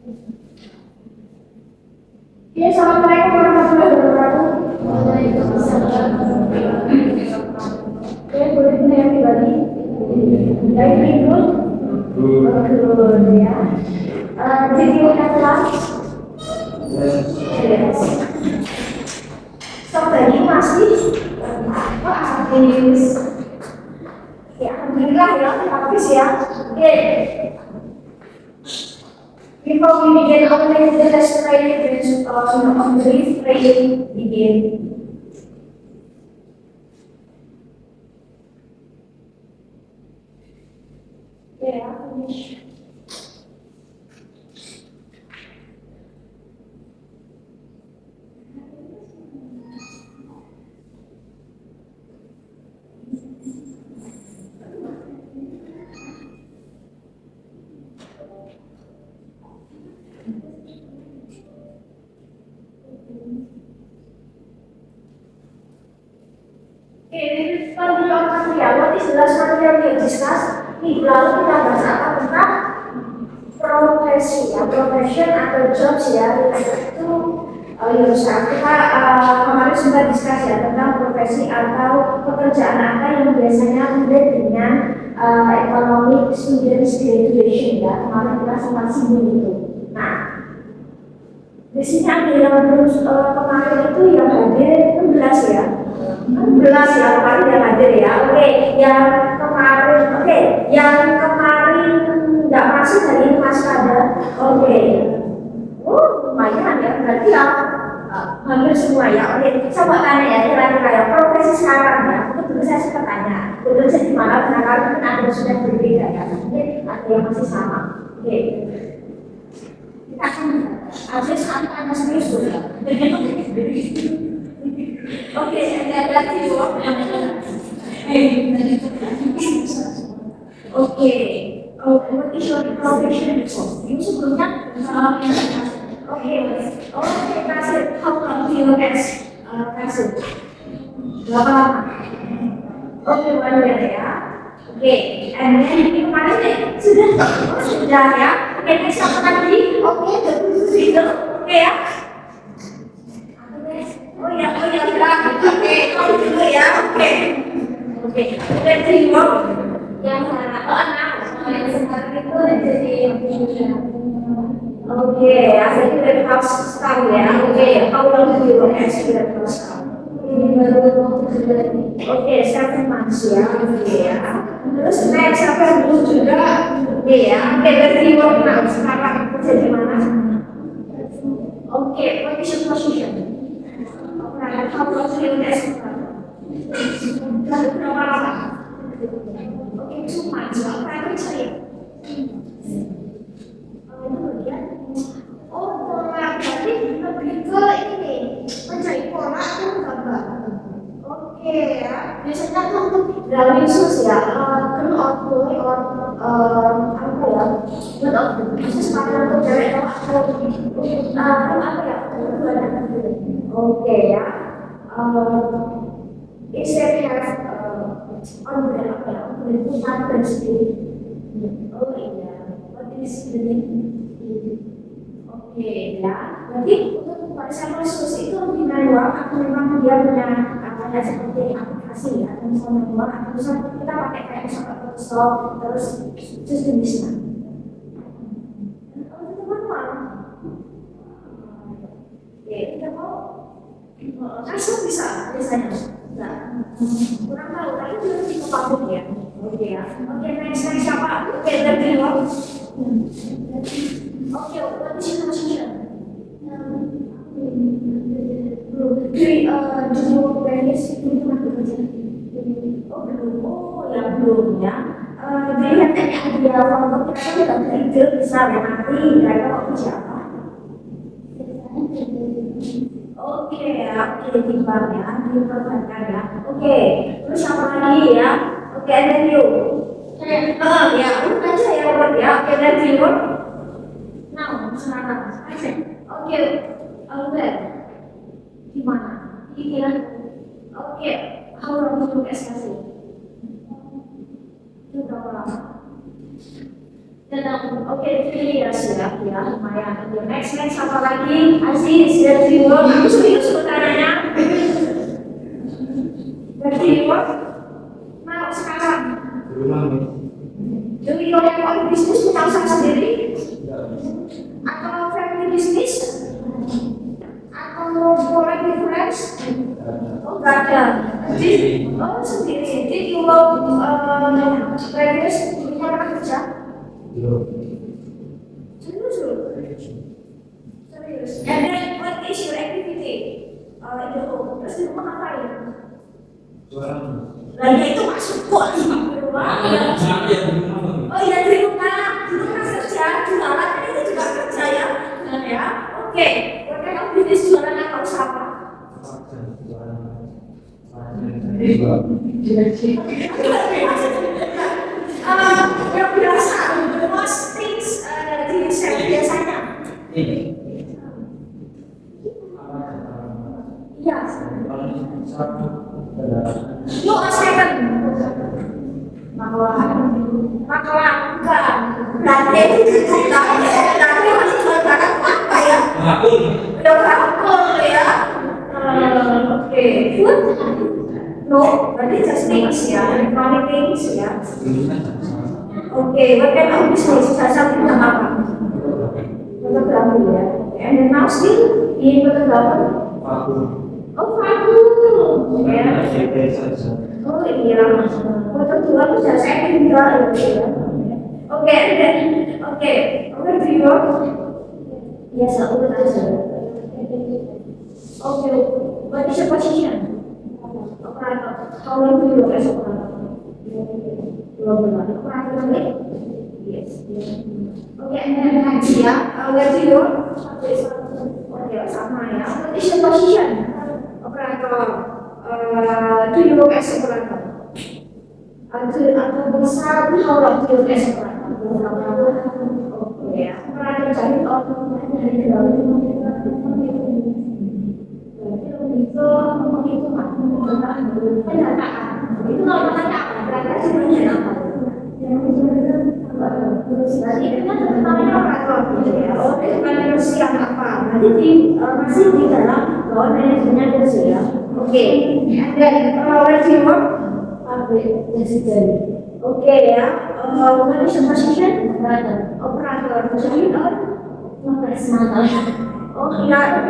Ya, assalamualaikum warahmatullahi wabarakatuh. Oke, boleh kita yang pribadi. Dari minggu, good ya. Jadi kita kelas. Yes. Stop tadi masih habis. Ya, alhamdulillah ya, habis ya. Oke. Before we begin, only the test training on brief training begin. Yeah, finish. Okay, what is the last material we discussed? Minggu lalu kita bahas apa tentang profesi ya, profession atau jobs ya, itu yourself. Kita kemarin sudah diskusi ya tentang profesi atau pekerjaan apa yang biasanya relate dengan economic students graduation ya. Kemarin kita sempat singgung itu. Nah, di sini ada yang belum kemarin itu yang hadir 16 ya. 16 ya kemarin yang hadir ya. Oke, yang kemarin yang kemarin nggak masuk hari ini masih ada. Oke. Lumayan ya, berarti ya hampir semua ya. Oke, coba tanya ya kira-kira ya profesi sekarang ya. Itu dulu saya sempat tanya. Bekerja di mana? Karena kan ada yang sudah berbeda ya. Mungkin ada yang masih sama. Oke. Kita akan habis anak serius ya. Oke, ada tiwok. Oke, what is your profession before? Ini sebelumnya oke, kasih how long do you guys kasih? Berapa lama? Oke, 1 year ya. Oke, and then ini kemarin deh sudah ya. Oke, next apa lagi? Oke, betul itu. Oke ya. Oh ya, oke, kamu dulu ya, oke, udah terima yang anak yang sekarang itu jadi oke, asli dari house staff ya, oke, how long do you work as dari house staff? Oke, 7 months ya, oke ya. Terus next apa yang dulu juga, oke ya, oke, dari work now sekarang kerja di mana? Oke, what is your position? How long do you guys berapa lama? Oke, 2 months. Apa yang kerja? Oh, pola berarti lebih ke ini mencari pola atau gambar. Oke ya, biasanya tuh untuk dalam sus ya, kan outgoing or apa ya, buat outgoing bisnis partner untuk cewek atau apa ya, oke ya. Istri have on pusat dan sendiri. Oh iya, what is the name? Oke ya, berarti untuk pada khusus itu lebih manual atau memang dia punya apa seperti aplikasi ya, atau misalnya manual atau misalnya kita pakai kayak misalnya Photoshop terus sistem bisa. Kalau itu manual, oke kita mau langsung bisa biasanya. Nah, kurang tahu, tapi itu lebih ke publik ya. Oke ya. Oke, next siapa? Oke, dari luar. Oke, what is your position? Dulu previous itu pernah bekerja. Oh belum, oh ya belum ya. Jadi katanya dia waktu kita kan nggak ide bisa ya nanti mereka mau kerja apa? Oke ya, oke timbang ya, diperbankan ya. Oke, terus apa lagi ya? Oke, and then you. Ya, urut aja ya urut ya. Oke, dan you. Now, sekarang. Oke, Albert. Gimana? Pikiran. Oke, how long do you SKC? Itu berapa lama? Dan Oke, 3 years ya, lumayan. Oke, next apa lagi? Aziz, dan reward. Aku serius pertanyaannya. Dan reward, mau sekarang. Jadi yang bisnis punya usaha sendiri? Atau family business? Atau foreign difference? Oh, nggak ada. Jadi, sendiri. Jadi, kalau previous punya orang kerja? Serius. And then, what is your activity? Terus di rumah ngapain? Lagi itu masuk kok di rumah. Oh iya, di rumah kerja, jualan itu juga kerja ya. Ya, oke. Karena bisnis jualan apa usaha apa? Yang biasa, most things di set biasanya. Iya. Lu second. Makelang enggak. Berarti itu berarti harus jual barang apa ya? Rangkul ya. Oke. Food? No, berarti just things ya, electronic things ya. Oke, what kind of business? Jasa bidang apa? Fotografi ya. And then now still in fotografi? Oh, vakum. Ya. Oh iya, foto dua itu jasa juga ya. Oke, video. Biasa urut aja. Oke, what is your position? Operator. How long do you work as operator? 2 bulan. Operator lagi? Yes. Oke, and then next ya. Where do you work? Oke, sama ya. What is your position? Operator. Do you work as operator? Atau besar, how long do you work as operator? Oke ya. Operator jahit dari dalam. Itu penghitungan, pendataan. Itu kalau pendataan, berarti sebenarnya apa? Berarti itu kan namanya operator, ya. Oh, itu kan manusia apa? Berarti masih di dalam bawah manajemennya manusia. Oke. Dan where do you work? Presiden. Oke ya. What is your position? Operator. Jahit on? Oh iya,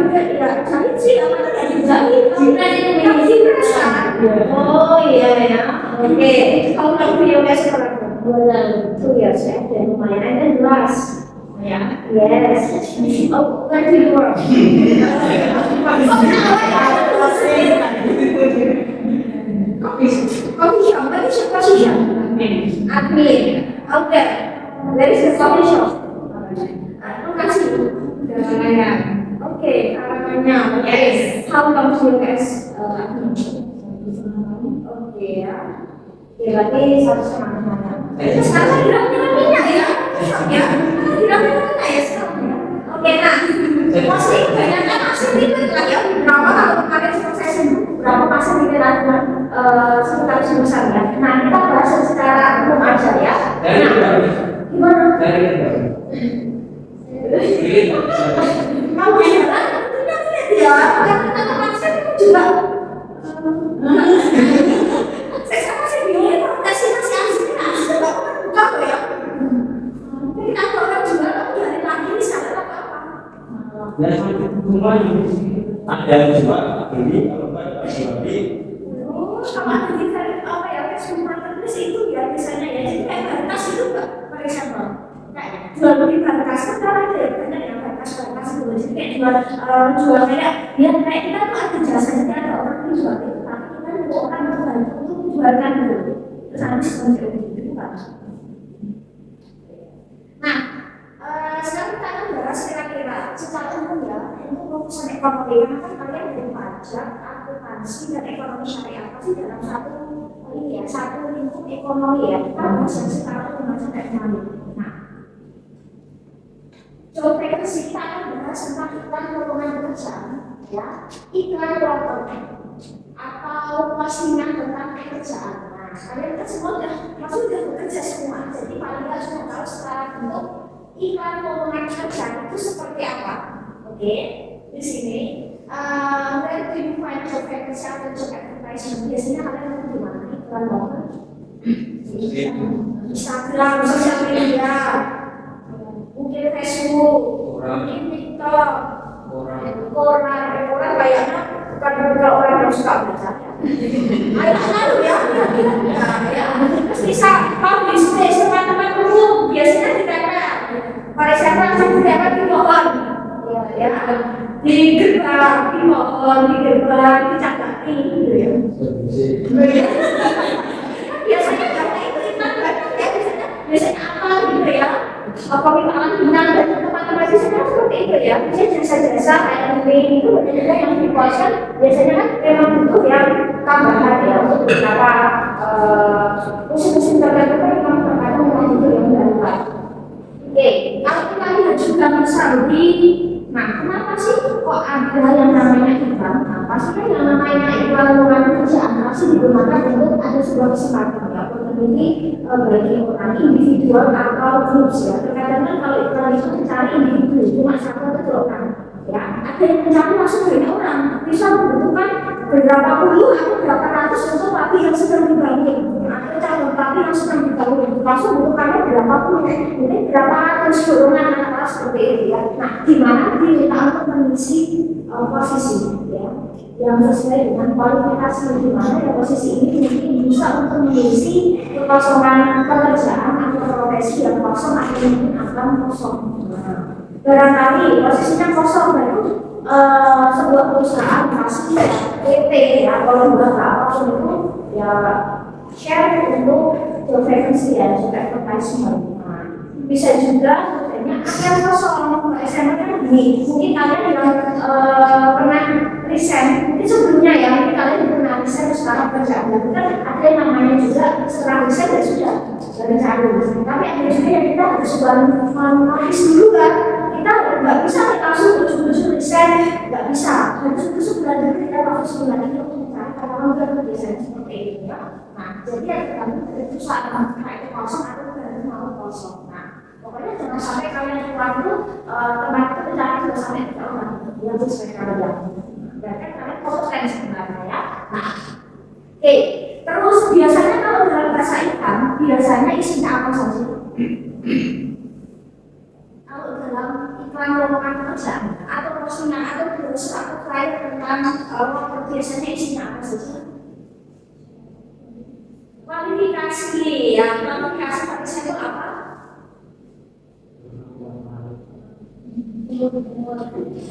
jahit sih, apa tadi jahit? Oh iya ya. Oke. How long do you guys work? 2 years ya, dan lumayan. And then last. Ya. Yes. Oh, where do you work? Coffee shop. What is your position? Admin. Okay. Where is the coffee shop? Lokasi. Oke, karangannya. Yes. How long do you guys admin? Oke ya. Berarti 1,5 tahun. Sekarang kira-kira minyak ya? Ya. Kira-kira minyak ya sekarang. Oke, nah. Pasti banyaknya masih ribet lah ya. Berapa kalau kalian selesai berapa pasien di sekitar sebesar ya. Nah, kita bahas secara umum aja ya. Nah, gimana? Kamu heran? Tidak ya. Karena pasien itu juga. Saya masih bingung. Masih asli buka ya. Jadi kalau orang jual, aku dari lagi di sana apa? Ya sampai rumah ada juga beli kalau nggak beli. Sama ada di apa ya, supermarket itu ya biasanya ya. Jadi kayak batas itu nggak, for example, kayak jual beli batas kan ada ya, banyak yang batas itu. Jadi kayak jual kayak dia kayak kita tuh ada jasa, jadi ada orang yang jual itu, tapi kita juga orang membantu untuk menjualkan dulu. Terus habis seperti itu kan. Nah, sekarang kita akan bahas kira-kira secara umum ya, itu urusan ekonomi. Karena kan kalian dari pajak, akuntansi, dan ekonomi syariah pasti dalam satu lingkup ekonomi ya. Kita bahas yang secara umum aja kayak ekonomi. Nah, job vacancy kita akan bahas tentang iklan lowongan pekerjaan, ya, iklan lowongan atau postingan tentang pekerjaan. Nah, kalian kan semua udah bekerja semua, jadi paling nggak sudah tahu secara bentuk iklan lowongan kerja itu seperti apa. Oke, di sini where do you find job vacancy atau job advertisement? Biasanya kalian nemu di mana iklan lowongan? Instagram, sosial media, mungkin Facebook, mungkin TikTok, koran kayaknya bukan orang yang suka baca. Ayo lalu ya, terus bisa public space teman-teman umum biasanya di TPR. Pada siapa langsung di TPR di pohon, ya, di gerbang, di pohon, di gerbang, di cakati, gitu ya. Biasanya karena itu biasanya apa gitu ya? Permintaan bintang dari teman-teman di sana seperti itu ya. Biasanya jasa-jasa kayak ini itu benar-benar yang diposten biasanya kan memang butuh yang tambahan ya untuk beberapa musim-musim tertentu kan memang terkadang memang itu yang dilakukan. Oke, kalau kita lihat juga Saudi, nah kenapa sih kok ada yang namanya iklan? Nah, pastinya yang namanya iklan lowongan pekerjaan pasti digunakan untuk ada sebuah kesempatan ya. Ini bagi orang individual atau grup ya. Terkadang kalau iklan itu mencari individu cuma satu atau dua orang ya. Ada yang mencari langsung banyak orang, bisa membutuhkan berapa puluh atau berapa ratus untuk papi yang sedang dibangun atau calon papi yang sedang dibangun langsung membutuhkannya berapa puluh, ini berapa ratus golongan anak-anak seperti itu ya. Nah, di mana diminta untuk mengisi posisi ya yang sesuai dengan kualifikasi di mana ya posisi ini mungkin bisa untuk mengisi kekosongan pekerjaan atau profesi yang kosong atau mungkin akan kosong. Barangkali posisinya kosong baru sebuah perusahaan pasti PT ya kalau nggak apapun itu ya share untuk job vacancy ya job advertisement. Bisa juga sebenarnya akan kosong. SMA kan gini, mungkin kalian yang pernah resign mungkin sebelumnya ya, mungkin kalian pernah resign sekarang kerjaan kan ada yang namanya juga setelah resign ya sudah cari. Tapi ada juga yang kita harus menulis dulu kan, kita nggak bisa langsung ujung-ujung resign, nggak bisa, harus itu sebulan dulu kita langsung sebulan itu untuk mencari karena udah resign seperti itu ya. Nah jadi ya tergantung dari perusahaan apakah itu kosong atau tidak mau kosong. Nah pokoknya jangan sampai kalian keluar itu teman itu mencari juga sampai tidak orang yang sesuai kalian. Berarti kalian kompeten sebenarnya ya. Nah, oke. Terus biasanya kalau dalam bahasa ikan, biasanya isinya apa saja? Kalau dalam iklan lowongan pekerjaan atau postingan atau brosur atau flyer tentang worker biasanya isinya apa saja? Kualifikasi ya, kualifikasi pada itu apa?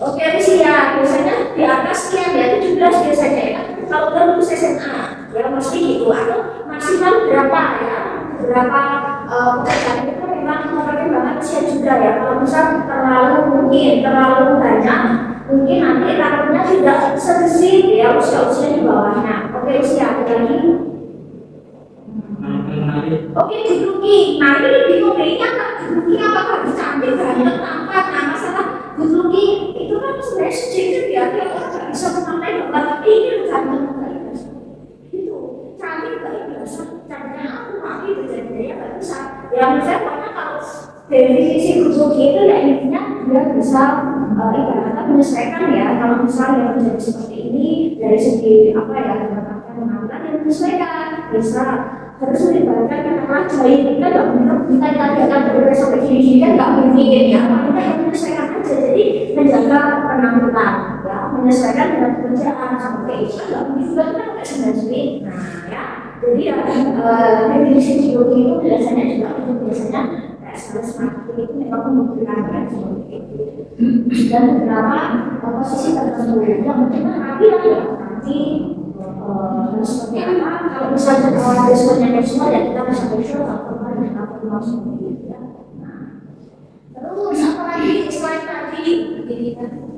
Oke, usia biasanya di atas sekian ya 17 biasanya ya. Kalau udah lulus SMA ya mesti gitu atau maksimal berapa ya? Berapa pekerjaan itu memang mempertimbangkan usia juga ya. Kalau misal terlalu banyak, mungkin nanti takutnya tidak segesit ya usia di bawahnya. Oke, usia ada lagi. Oke, good looking. Nah ini bingung nih, good looking apakah harus cantik, ganteng, tampan? Nah masalah good looking itu kan sebenarnya subjektif ya, dia orang nggak bisa menilai bahwa ini ganteng nggak biasa, itu cantik nggak biasa, cantiknya aku mati itu jadinya nggak bisa. Ya misalnya karena kalau definisi good looking itu ya intinya dia bisa ibaratnya menyesuaikan ya. Kalau misalnya menjadi seperti ini dari segi apa ya, mendapatkan penampilan yang menyesuaikan, bisa harus melibatkan katakanlah jahit kita nggak mungkin kita diadakan berbeda sampai gini kan nggak mungkin ya. Kita yang menyesuaikan aja, jadi menjaga penampilan ya, menyesuaikan dengan pekerjaan seperti itu kan nggak mungkin juga kita nggak sendiri. Nah ya, jadi ya definisi psikologi itu biasanya juga itu biasanya sales marketing itu memang membutuhkan kan seperti itu. Dan beberapa posisi tertentu yang penting rapi lah ya, nanti seperti apa kalau misalnya kalau responnya semua ya kita bisa bersyukur atau apa seperti itu ya. Terus apa lagi selain tadi jadi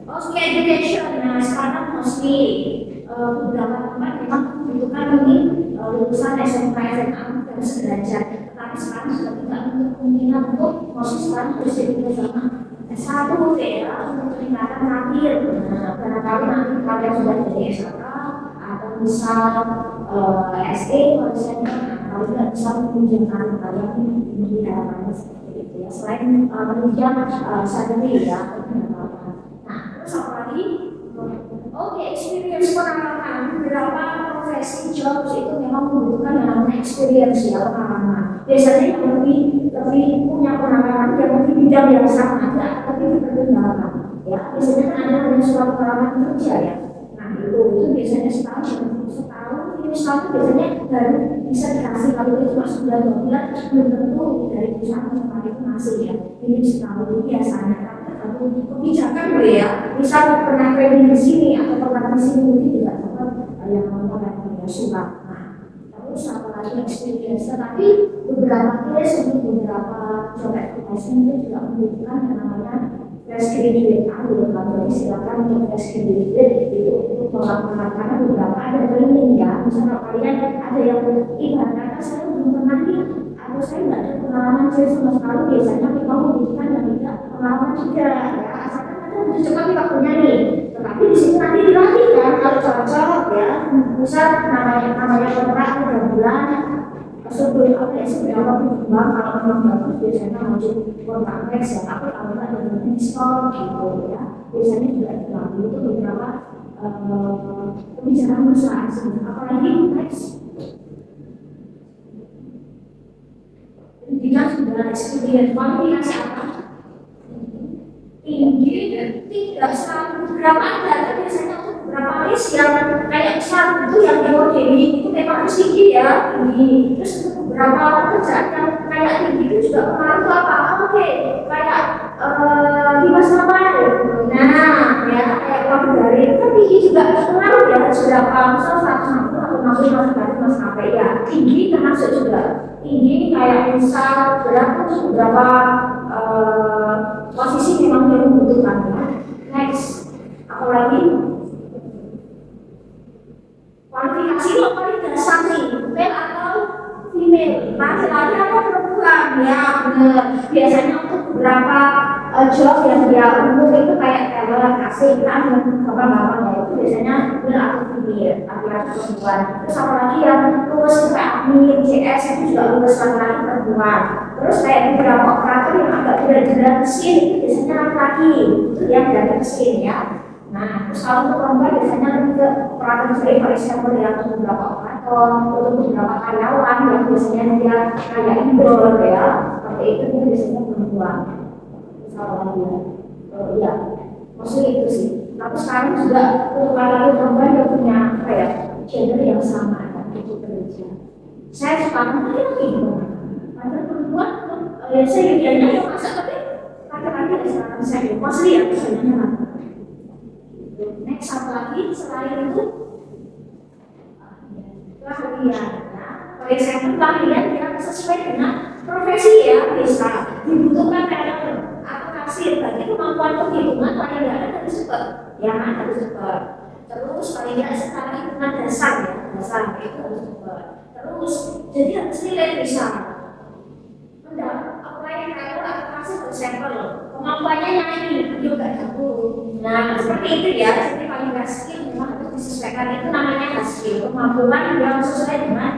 oke education. Nah sekarang mostly beberapa tempat memang membutuhkan ini lulusan SMK SMA dan sederajat, tetapi sekarang sudah tidak untuk kemungkinan untuk mostly sekarang harus jadi bersama S1 ya untuk peningkatan akhir. Nah barangkali nanti kalian sudah jadi S1 atau misal SE, misalnya paling nggak bisa menunjukkan kalian di harapannya seperti itu ya. Selain menunjang salary ya, pendapatan. Nah, terus apa lagi? Oke, experience pengalaman. Beberapa profesi jobs itu memang membutuhkan yang namanya experience ya, pengalaman. Biasanya yang lebih punya pengalaman yang mungkin bidang yang sama aja, tapi dipertimbangkan. Ya, biasanya kan ada namanya surat pengalaman kerja ya. Nah, itu biasanya setahun ini setahun biasanya baru bisa dikasih. Kalau itu cuma sebulan 2 bulan belum tentu dari perusahaan tempat itu masih ya. Ini setahun itu biasanya satu kebijakan gue ya. Misal pernah training di sini atau pernah di sini mungkin juga dapat yang namanya surat. Nah, terus apalagi experience. Tapi beberapa case untuk beberapa job application itu juga membutuhkan yang namanya fresh graduate. Jadi silakan untuk fresh graduate itu untuk melakukan beberapa ada training ya. Misalnya kalian ada yang ibaratnya saya belum pernah nih atau saya nggak ada pengalaman saya sama sekali, biasanya memang membutuhkan yang tidak pengalaman juga ya. Asalkan ada cepat waktunya nih. Tetapi di sini nanti dilatih kan kalau cocok ya. Misal namanya kontrak 3 bulan. Sebelum apa berkembang kalau memang bagus biasanya muncul kontrak next ya. Tapi kalau nggak dengan install gitu ya. Biasanya juga dilatih itu beberapa kebijakan perusahaan sih. Apalagi next pendidikan sudah experience kualifikasi apa? Tinggi dan tidak selalu berapa ada, tapi biasanya untuk beberapa list yang kayak misal itu yang diodeli itu memang harus tinggi ya, tinggi. Terus untuk beberapa kerjaan yang kayak tinggi itu juga pengaruh apa? Oke, kayak di masa lalu. Nah, ya kayak uang dari itu tinggi juga pengaruh ya. Berapa misal 160 atau 60 dari maskapai ya, tinggi termasuk juga. Tinggi kayak misal berapa posisi memang yang membutuhkan ya. Next, apalagi kualifikasi lo paling dasar nih, male atau female, laki-laki atau perempuan ya benar. Biasanya untuk beberapa job yang dia umum itu kayak teller, kasir kan yang bapak-bapak ya itu biasanya male atau female, laki-laki perempuan. Terus apalagi yang lulus kayak admin, CS itu juga lulus laki-laki perempuan. Terus kayak beberapa operator yang agak berat-berat mesin itu biasanya laki-laki, itu yang dari mesin ya. Nah, terus kalau untuk perempuan biasanya lebih ke operator sebagai for example ya, untuk beberapa operator, untuk beberapa karyawan yang biasanya dia kayak indoor ya, seperti itu dia biasanya perempuan. Misalnya dia, ya, maksudnya itu sih. Tapi sekarang juga untuk karyawan perempuan yang punya kayak gender yang sama kan, itu kerja. Saya sekarang lagi gimana? Ada perempuan, ya saya biasanya yang masak tapi laki-laki ada sekarang saya, maksudnya ya biasanya. Next satu lagi selain itu keahlian ya. For example keahlian yang sesuai dengan profesi ya, bisa dibutuhkan teller atau kasir, berarti kemampuan penghitungan paling nggak ada harus cepat ya, harus cepat. Terus paling nggak sekarang hitungan dasar ya, dasar itu harus cepat. Terus jadi harus nilai bisa apa yang teller atau kasir bersampel, kemampuannya nyanyi juga jago. Nah, seperti itu ya, jadi paling nggak skill memang harus disesuaikan, itu namanya nggak skill, kemampuan yang sesuai dengan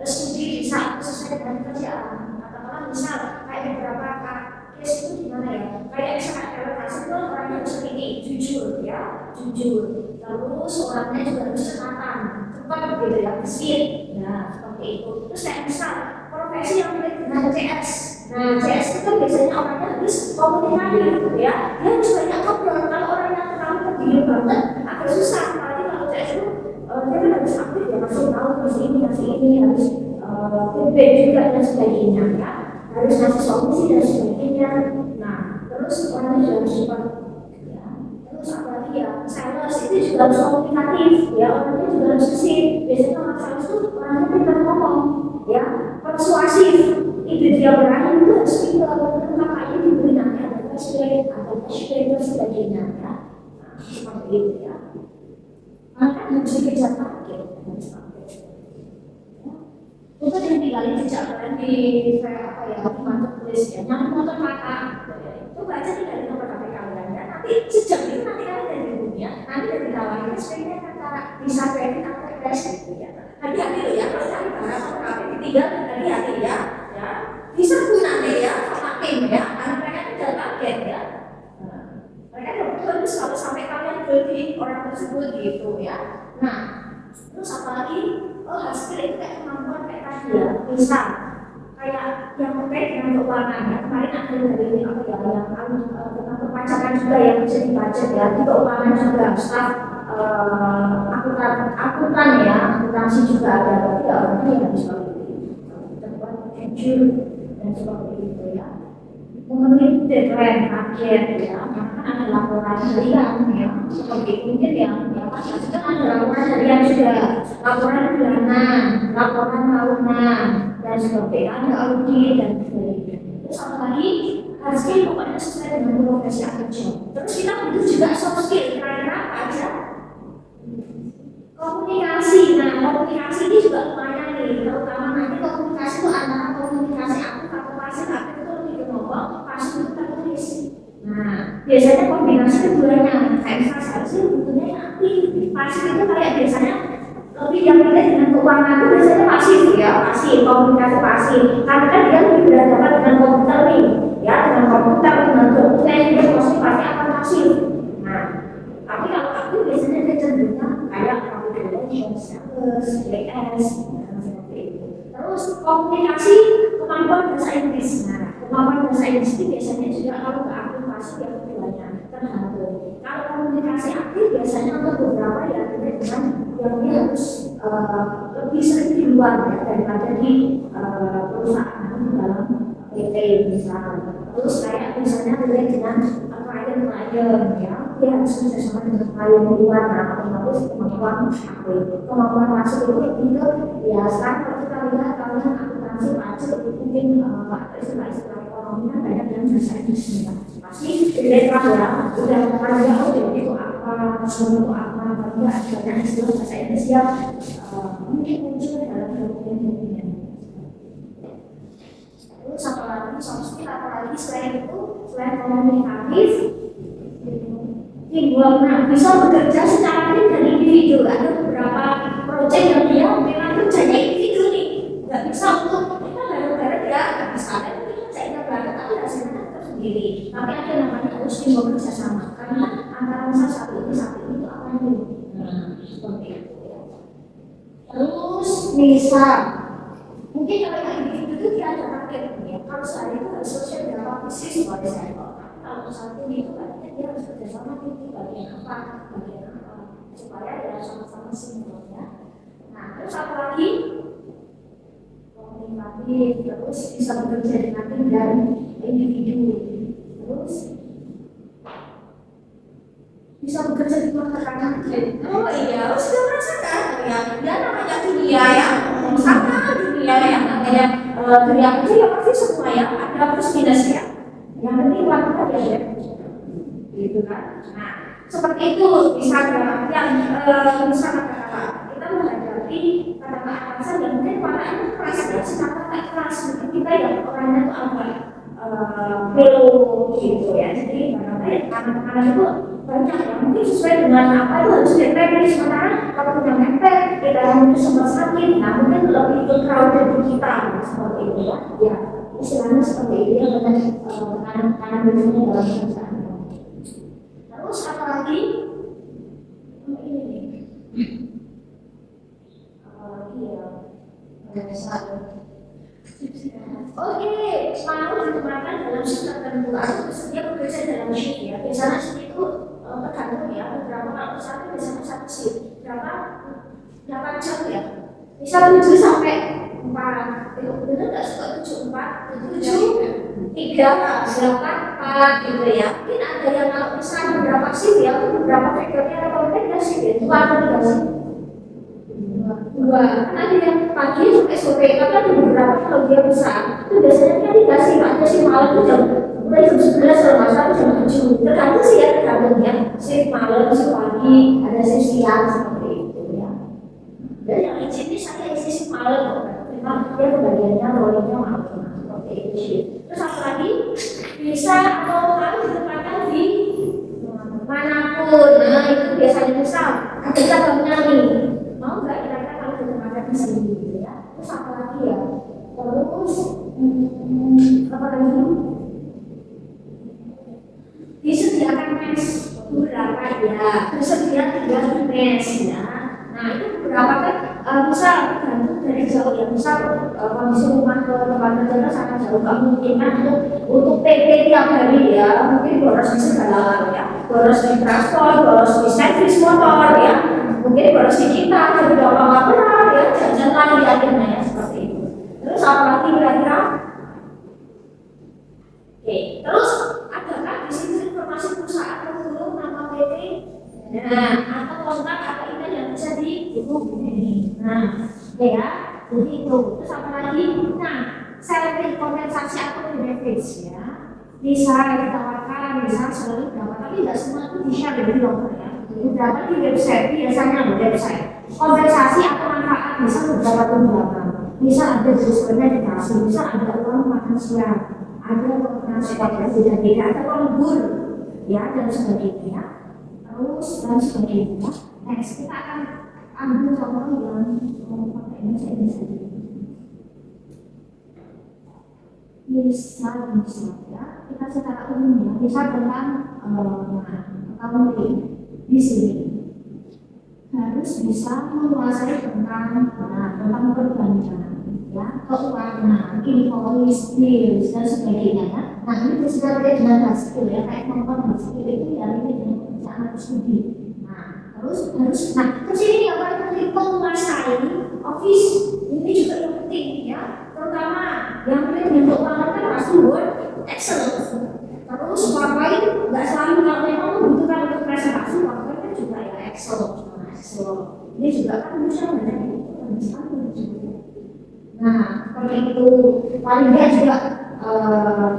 studi bisa sesuai dengan kerjaan. Katakanlah misal kayak beberapa case itu gimana ya, kayak misalnya relokasi itu orangnya harus ini jujur ya, jujur. Terus orangnya juga harus cenatan, cepat gitu ya, gesit. Nah, seperti itu. Terus kayak misal profesi yang mirip dengan CS. Nah, CS itu kan biasanya orangnya harus komunikatif gitu ya. Dia harus banyak ngobrol. Kalau orang yang terlalu terdiam banget, agak susah. Apalagi kalau CS itu dia kan harus aktif ya, kasih tahu harus ini, harus feedback juga dan sebagainya ya. Harus ngasih solusi dan sebagainya. Nah, terus orangnya juga harus support. Ya. Terus apalagi ya, sales itu juga harus komunikatif ya. Orangnya juga harus gesit. Biasanya orang sales itu orangnya pintar ngomong ya, persuasif. Ide dia berani itu harus pintar, makanya diberi namanya ada flashback atau flashback dan sebagainya ya. Nah, seperti itu ya. Maka harus dikejar target. Itu yang tinggalin jejak kalian di apa ya, di mantu tulis ya, nyampe motor maka itu baca tinggal di nomor HP kalian ya. Nanti jejak itu nanti kalian dari dunia, nanti dari tawarin sebenarnya kata bisa kredit atau cash gitu ya. Hati-hati loh ya, kalau cari barang atau HP tinggal hati-hati ya, ya. Diserbu nanti ya sama tim ya, karena mereka tidak kaget ya. Mereka harus kalau sampai kalian beli orang tersebut gitu ya. Nah, terus apalagi hard skill itu kayak kemampuan kayak tadi ya, misal kayak yang terkait dengan keuangan ya, kemarin ada dari apa ya yang tentang perpajakan juga yang bisa dipajak ya, di keuangan juga staf akuntan ya, akuntansi juga ada, berarti ya orangnya yang bisa terbuat jujur dan seperti itu ya. Memenuhi deadline target ya, maka ada laporan harian ya, seperti mungkin yang pasti juga ada laporan harian juga, laporan bulanan, laporan tahunan, dan seperti ada audit dan sebagainya. Terus apa lagi? Hard skill pokoknya sesuai dengan profesi atau job. Terus kita butuh juga soft skill, kira-kira apa aja? Komunikasi, nah komunikasi ini juga lumayan nih, terutama nanti komunikasi itu antara komunikasi aktif atau pasif. Aktif itu lebih ke ngomong, pasif itu tertulis. Nah biasanya kombinasi keduanya, kayak misalnya seharusnya butuhnya yang aktif, pasif itu kayak biasanya lebih yang terkait dengan keuangan itu biasanya pasif ya, pasif, komunikasi pasif. Karena kan dia lebih berhadapan dengan komputer nih, ya dengan komputer, dengan dokumen, dia pasti akan pasif. Nah tapi kalau aktif biasanya dia cenderungnya kayak PS, seperti itu. Terus komunikasi kemampuan bahasa Inggris. Nah, kemampuan bahasa Inggris itu biasanya juga kalau ke aktivasi yang keduanya tergantung. Kalau komunikasi aktif biasanya untuk beberapa ya dengan yang dia harus lebih sering di luar ya daripada di perusahaan dalam PT misalnya. Terus kayak misalnya terkait dengan klien ya, dia harus bekerjasama dengan klien di luar. Nah, otomatis kemampuan masuk itu lebih ke ya sekarang kalau kita lihat kalian akuntansi pajak mungkin istilah-istilah ekonomi kan banyak yang bahasa Inggris ya. Pasti relate ya, udah pernah itu apa, bentuk apa, tapi ada istilah bahasa Inggris yang mungkin muncul dalam dokumen-dokumen. Terus satu lagi soft skill apalagi selain itu, selain komunikatif, teamwork. Nah, bisa bekerja secara tim dan individu. Ada beberapa proyek yang dia memang kerjanya individu nih, nggak bisa untuk kita bareng-bareng ya, nggak bisa. Tapi kita kerjanya bareng, tapi hasilnya kan tersendiri. Tapi ada namanya harus teamwork kerjasama. Karena antara misal satu itu apa nih? Seperti itu. Terus misal mungkin kalau yang individu itu dia ada target ya. Kalau sehari itu harus selesai berapa bisnis misalnya. Kalau satu itu berarti dia harus kerjasama di bagian apa supaya ya sama-sama sinkron ya. Nah terus apa lagi? Komunikatif, terus bisa bekerja dengan tim dan individu. Terus bisa bekerja di luar tekanan. Oh iya, sudah merasakan ya. Dia namanya dunia ya, sama dunia yang namanya dunia kerja ya pasti semua ya ada plus minus ya. Yang penting lakukan ya, gitu kan. Nah, seperti itu misalnya yang misalnya kata kita menghadapi kata atasan yang mungkin warnanya keras ya, secara keras mungkin kita yang orangnya itu agak melo gitu ya. Jadi anak-anak itu banyak yang mungkin sesuai dengan apa itu harus dipelajari. Sementara kalau punya mepet kita mungkin sempat sakit, nah mungkin lebih ke crowded kita seperti itu ya. Ya istilahnya seperti itu ya, dengan tekanan biasanya dalam pekerjaan. Terus apa lagi? Ini nih. Apalagi ya? Oke, mau digunakan dalam shift tertentu atau bersedia bekerja dalam shift ya. Biasanya shift itu tergantung ya, beberapa kalau satu biasanya satu shift berapa 8 jam ya. Bisa 7 sampai 4. Itu benar nggak suka 7 4 7 3 8 4 gitu ya. Mungkin ada yang kalau misalnya beberapa shift ya, beberapa faktornya ada berbeda shift ya. 2 atau 3 shift. 2 kan ada yang pagi sampai sore, tapi ada beberapa kalau dia besar itu biasanya kan dikasih ada shift malam itu mulai jam 11 kalau nggak salah jam 7. Tergantung sih ya, tergantung ya. Shift malam, shift pagi, ada shift siang seperti itu ya. Dan yang izin ini saya isi shift malam, memang dia kebagiannya rollernya malam seperti itu. Terus apa lagi? Bisa atau harus ditempatkan di manapun. Nah itu biasanya misal ada cabangnya nih, mau nggak kira-kira kalau ditempatkan di sini gitu ya. Terus apa lagi ya? bersedia tinggal di mes ya. Nah itu beberapa kan misal tergantung dari jauh ya, misal kondisi rumah ke tempat kerja sangat jauh, nggak mungkin kan untuk PP tiap hari ya, mungkin boros di segala ya, boros di transport, boros di servis motor ya, mungkin boros di kita jadi bapak berat ya, jajan lagi akhirnya ya seperti itu. Terus apa lagi kira-kira? Oke, terus adakah di sini informasi perusahaan tertulis nama PT? Nah, atau kontak atau email yang bisa dihubungi. Nah, ya, jadi itu. Terus apa lagi? Nah, salary kompensasi atau benefits ya. Bisa ditawarkan, bisa selalu berapa, tapi tidak semua itu bisa dari dokter ya. Beberapa di website, biasanya di website. Kompensasi atau manfaat bisa beberapa tunjangan. Bisa ada diskon edukasi, bisa ada uang makan siang, ada uang transportasi dan tidak ada uang libur, ya dan sebagainya. Terus dan sebagainya. Next kita akan ambil contoh yang pakai ini saja. Misal ya, kita secara umum ya, misal tentang accounting di sini harus bisa menguasai tentang perbandingan ya, keuangan, invoice, bills dan sebagainya ya. Nah ini bisa terkait dengan hasil ya, kayak membuat hasil itu ya ini dengan pekerjaan atau studi. Nah terus ini yang paling penting menguasai office ini juga yang penting ya, terutama yang penting untuk keuangan kan pasti Word, Excel. Terus PowerPoint nggak selalu kalau memang membutuhkan untuk presentasi, PowerPoint kan juga ya Excel. Ini juga kan bisa banyak nah, seperti itu paling dia juga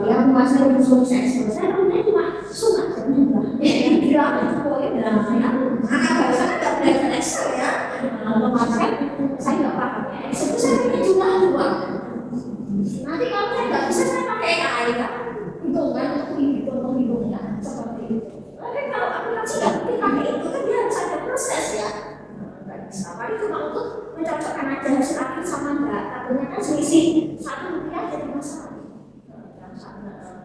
yang menguasai khusus Excel. Saya punya cuma sunat dan juga yang tidak poin dalam saya bahasa tidak belajar Excel ya. Menguasai saya nggak paham ya Excel itu saya punya jumlah dua. Nanti kalau saya nggak bisa saya pakai AI kan, hitungan hitung ya seperti itu. Tapi kalau aplikasi nggak mungkin pakai itu kan dia harus ada proses ya. Apa itu cuma untuk mencocokkan aja hasil akhir sama enggak, takutnya kan selisih satu rupiah jadi masalah.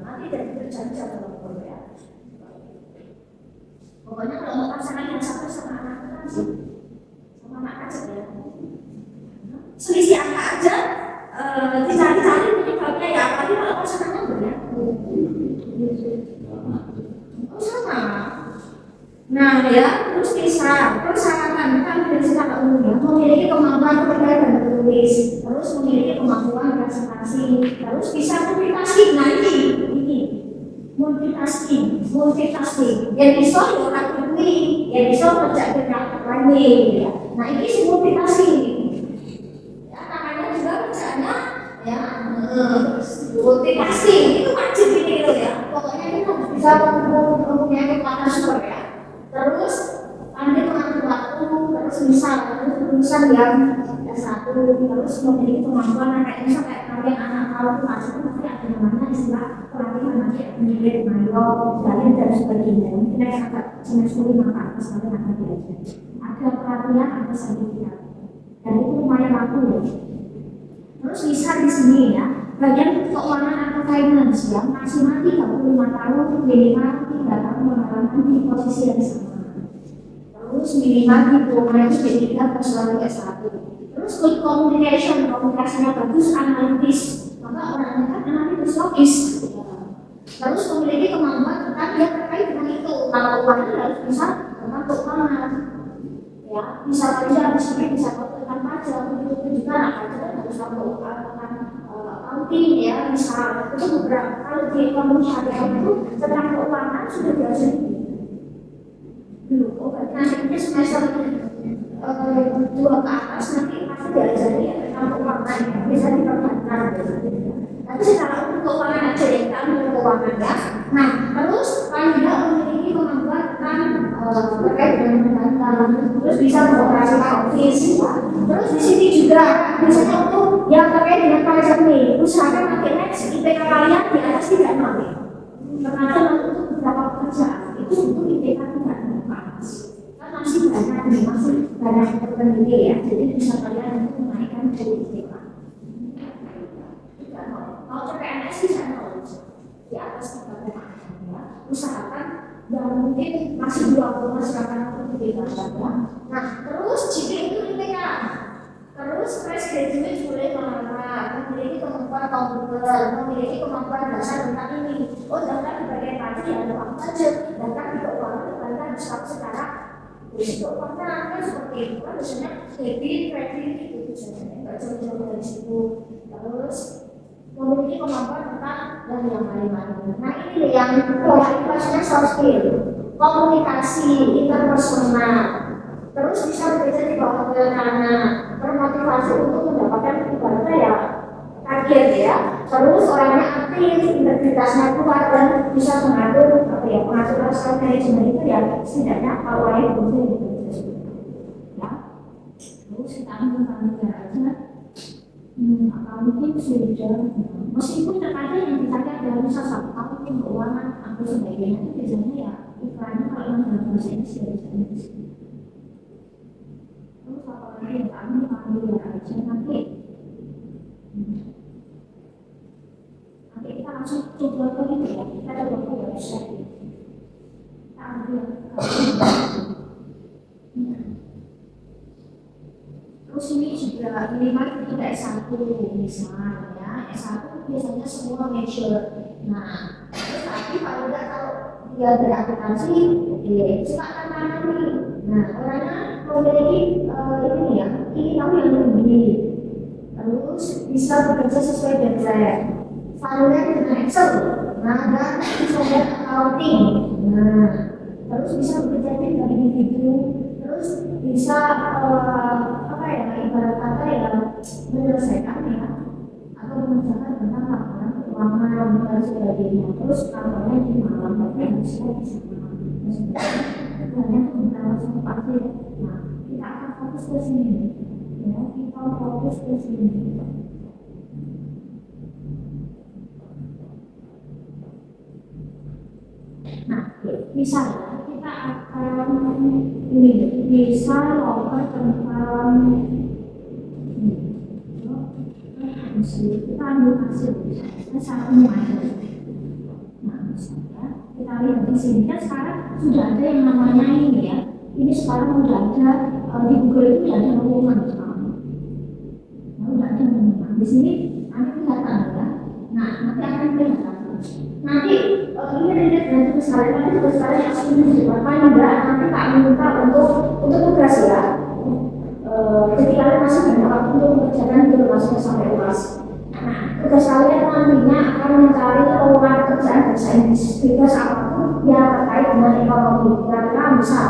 Nanti jadi terjadi dalam ya. Pokoknya kalau mau pasangan yang satu sama anak sih, sama anak aja ya. Selisih angka aja dicari-cari penyebabnya ya, apalagi kalau pasangannya benar. Oh sama. Nah ya, terus bisa persyaratan kan dari secara umum ya, memiliki kemampuan berbaca dan menulis, terus memiliki kemampuan presentasi, terus bisa multitasking. Nah ini multitasking, yang bisa orang berdui, yang bisa kerja dengan lain ya. Nah ini si multitasking, ya namanya juga kerjanya ya multitasking itu wajib ini gitu ya. Pokoknya kita harus bisa mempunyai kekuatan super ya. Terus pandai mengatur waktu, terus misal lulusan yang S1, terus memiliki kemampuan kayak misal kayak kalian anak kalau masuk nanti ada namanya istilah pelatihan nanti menjadi mayor, dan sebagainya. Mungkin agak semester 5 ke atas kalian akan diajar. Ada pelatihan, ada sertifikat, dan itu lumayan laku ya. Terus bisa di sini ya, bagian keuangan atau finance yang maksimal 35 tahun, minimal 3 tahun pengalaman di posisi yang sama. Terus minimal diploma itu D3 plus S1. Terus good communication, komunikasinya bagus, analitis. Maka orangnya kan analitis logis. Terus memiliki kemampuan tentang dia terkait dengan itu. Kalau keuangan harus bisa tentang keuangan. Ya, bisa kerja, bisa tentang pajak, begitu juga pajak harus tahu tentang accounting ya, misal itu beberapa kalau di ekonomi syariah itu tentang keuangan sudah biasa dulu. Nanti semester 2 ke atas nanti pasti diajari ya tentang keuangan ya, bisa diperbankan. Tapi secara umum keuangan aja ya, kita ambil keuangan ya. Nah, terus paling tidak memiliki kemampuan tentang terkait dengan perbankan, terus bisa mengoperasikan office ya. Terus di sini juga biasanya untuk yang terkait dengan pajak nih, usahakan pakai next IPK kalian di atas 3,0 ya. Ternyata untuk beberapa pekerjaan itu untuk IPK tidak atas. Kan masih banyak nih, masih banyak tertentu ya. Jadi bisa kalian untuk menaikkan dari IPK. Kalau CPNS bisa 0 di atas 3,0 ya. Usahakan yang mungkin masih 20 masyarakat itu bebas ya. Nah, terus jika itu IPK, terus fresh graduate boleh melamar, memiliki kemampuan komputer, memiliki kemampuan dasar tentang ini. Oh, daftar di bagian pajak ya ada apa saja, daftar di keuangan kembalikan diskon secara risiko karena seperti itu kan biasanya debit, kredit gitu biasanya nggak jauh-jauh dari situ. Terus memiliki kemampuan tentang dan yang lain-lain. Nah ini yang kualitasnya soft skill, komunikasi, interpersonal, terus bisa bekerja di bawah anak, termotivasi untuk mendapatkan ibaratnya ya target ya. Terus orangnya aktif, integritasnya kuat dan bisa mengatur apa ya pengaturan self management itu ya setidaknya kalau orangnya bekerja di bekerja ya. Terus kita ambil negara aja. Mungkin sudah meskipun terkadang yang ditanya dari satu tahun keuangan atau sebagainya itu biasanya ya iklannya kalau yang dalam bahasa Inggris ya bahasa Inggris. Terus apa lagi yang kami ambil aja nanti kita langsung coba ke itu ya kita coba ke website kita ambil terus ini juga minimal itu ada S1 misalnya ya S1 biasanya semua major. Nah terus tapi kalau dia berakuntansi oke silakan tangani. Nah orangnya memiliki ini ya ini tahu yang lebih terus bisa bekerja sesuai deadline familiar dengan Excel. Nah dan software accounting. Nah terus bisa bekerja dari individu terus bisa apa ya ibarat kata ya menyelesaikan ya atau mengerjakan tentang laporan keuangan dan sebagainya. Terus kantornya di malam tapi bisa malam dan sebagainya. Banyak beberapa pasti ya. Nah kita akan fokus ke sini ya kita fokus ke sini. Nah misalnya kita akan ini bisa lompat tentang kita ambil hasil kita satu aja. Nah misalnya kita lihat di sini kan sekarang sudah ada yang namanya ini ya ini sekarang sudah ada di Google itu sudah ada pengumuman sekarang sudah ada pengumuman di sini nanti kelihatan ya. Nah nanti akan kelihatan nanti ini relate dengan tugas kalian nanti tugas kalian yang ingin dilakukan enggak nanti tak minta untuk tugas ya jadi kalian masih banyak waktu untuk mengerjakan itu masuk sampai UAS. Nah tugas kalian nantinya akan mencari lowongan pekerjaan bahasa Inggris bebas apapun yang terkait dengan ekonomi kira-kira bisa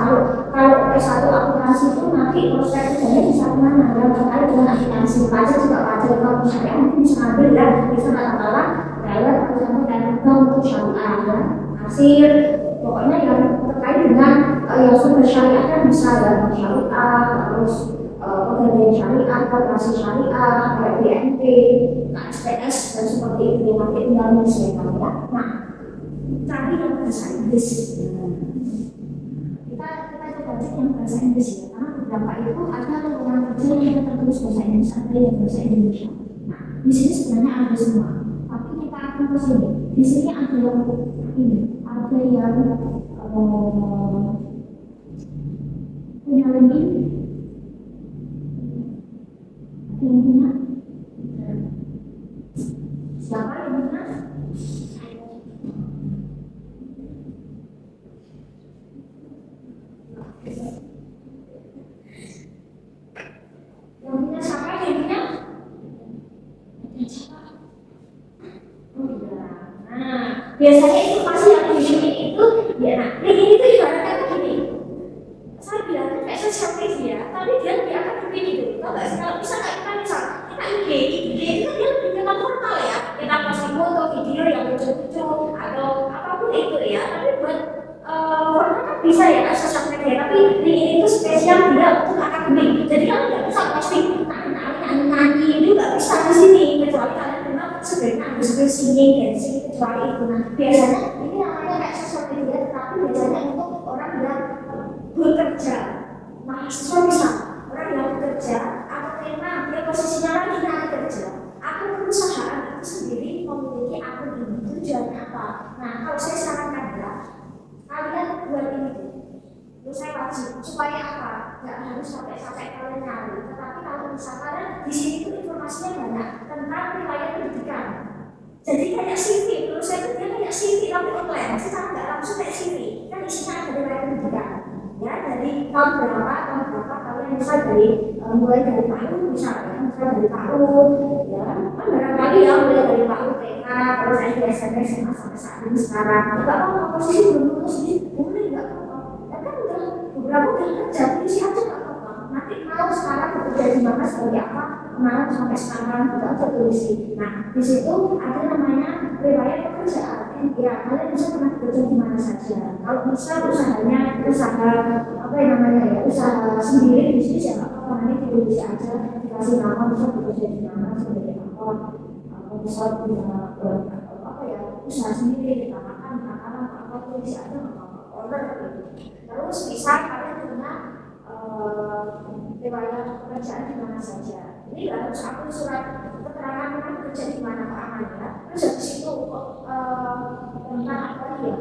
kalau S1 aplikasi itu nanti prospek kerjanya bisa kemana yang terkait dengan aplikasi pajak juga pajak kalau syariah mungkin bisa ngambil ya bisa katakanlah kayak perusahaan dan untuk syariah ya hasil pokoknya yang terkait dengan yang sumber syariah kan bisa ya syariah terus pekerjaan syariah, koperasi syariah, kayak BNP, KSPS dan seperti itu yang nanti tinggal menyesuaikan ya. Nah, cari yang bahasa Inggris. Kita coba cek yang bahasa Inggris ya, karena beberapa itu ada lowongan kerja yang tertulis bahasa Inggris, ada yang bahasa Indonesia. Nah, di sini sebenarnya ada semua. Tapi kita akan ke sini. Di sini ada yang ini, ada yang punya lebih. Yang punya? Siapa yang punya? Yang punya siapa yang punya? Nah, biasanya informasi yang di sini itu ya, nah, ini itu ibaratnya begini. Saya bilang kayak sosial media, tapi dia akan begini tuh. Tahu nggak sih kalau bisa kita misal kita IG itu dia lebih ke formal ya. Kita posting foto, video yang lucu-lucu atau apapun itu ya. Tapi buat formal kan bisa ya kan sosial media. Tapi ini itu spesial dia untuk akademik. Jadi kalian nggak bisa posting nyanyi itu nggak bisa di sini kecuali kalian memang sebenarnya ada singing dance kecuali itu. Nah biasanya ini namanya kayak sosial media, tapi biasanya untuk orang yang bekerja, mahasiswa bisa orang yang bekerja atau memang dia posisinya lagi nyari kerja atau perusahaan itu sendiri memiliki akun ini tujuannya apa? Nah kalau saya sarankan ya kalian saya wajib supaya apa? Nggak harus sampai kalian nyari. Tetapi kalau misalkan di sini itu informasinya banyak tentang riwayat pendidikan. Jadi kayak CV, menurut saya itu dia kayak CV tapi online, secara nggak langsung kayak CV. Kan isinya ada riwayat pendidikan. Ya, dari tahun berapa kalian bisa mulai dari tahun misalnya dari tahun, ya kan barangkali ya mulai dari tahun TK, terus SD, SMP, SMA sampai saat ini sekarang. Nggak apa-apa, posisi belum lulus sih, boleh nggak apa-apa. Ya kan udah beberapa udah kerja, isi aja nggak apa-apa. Nanti kalau sekarang bekerja di mana sebagai apa, kemarin sampai sekarang kita aja tulis. Nah, di situ ada namanya riwayat pekerjaan. Ya, kalian bisa pernah bekerja di mana saja. Kalau misal usahanya usaha apa yang namanya ya, usaha sendiri bisnis ya apa nanti ditulis aja, dikasih nama bisa bekerja di mana sebagai apa, misal punya apa ya usaha sendiri makanan apa tulis aja apa order gitu. Terus bisa kalian punya riwayat pekerjaan di mana saja. Ini harus aku surat keterangan kan kerja di mana Pak Aman ya. Terus habis itu tentang apa ya?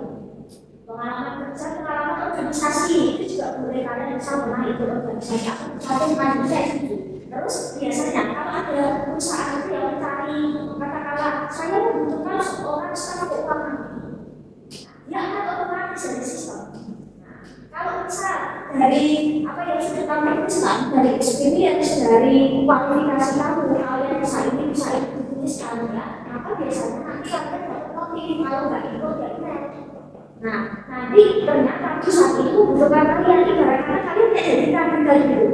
Pengalaman kerja, pengalaman organisasi itu juga boleh kalian bisa pernah ikut organisasi. Aku satu saya itu. Terus biasanya kalau ada perusahaan itu yang mencari katakanlah saya membutuhkan seorang staf keuangan. Ya akan otomatis dari sistem. Kalau misal dari apa yang sudah kamu tuliskan, dari experience, dari kualifikasi kamu, kalian bisa ini dituliskan ya, maka biasanya nanti kalian dapat notif, kalau nggak ikut ya email. Nah, nanti ternyata perusahaan itu membutuhkan kalian ibaratnya kalian tidak jadi kader gitu.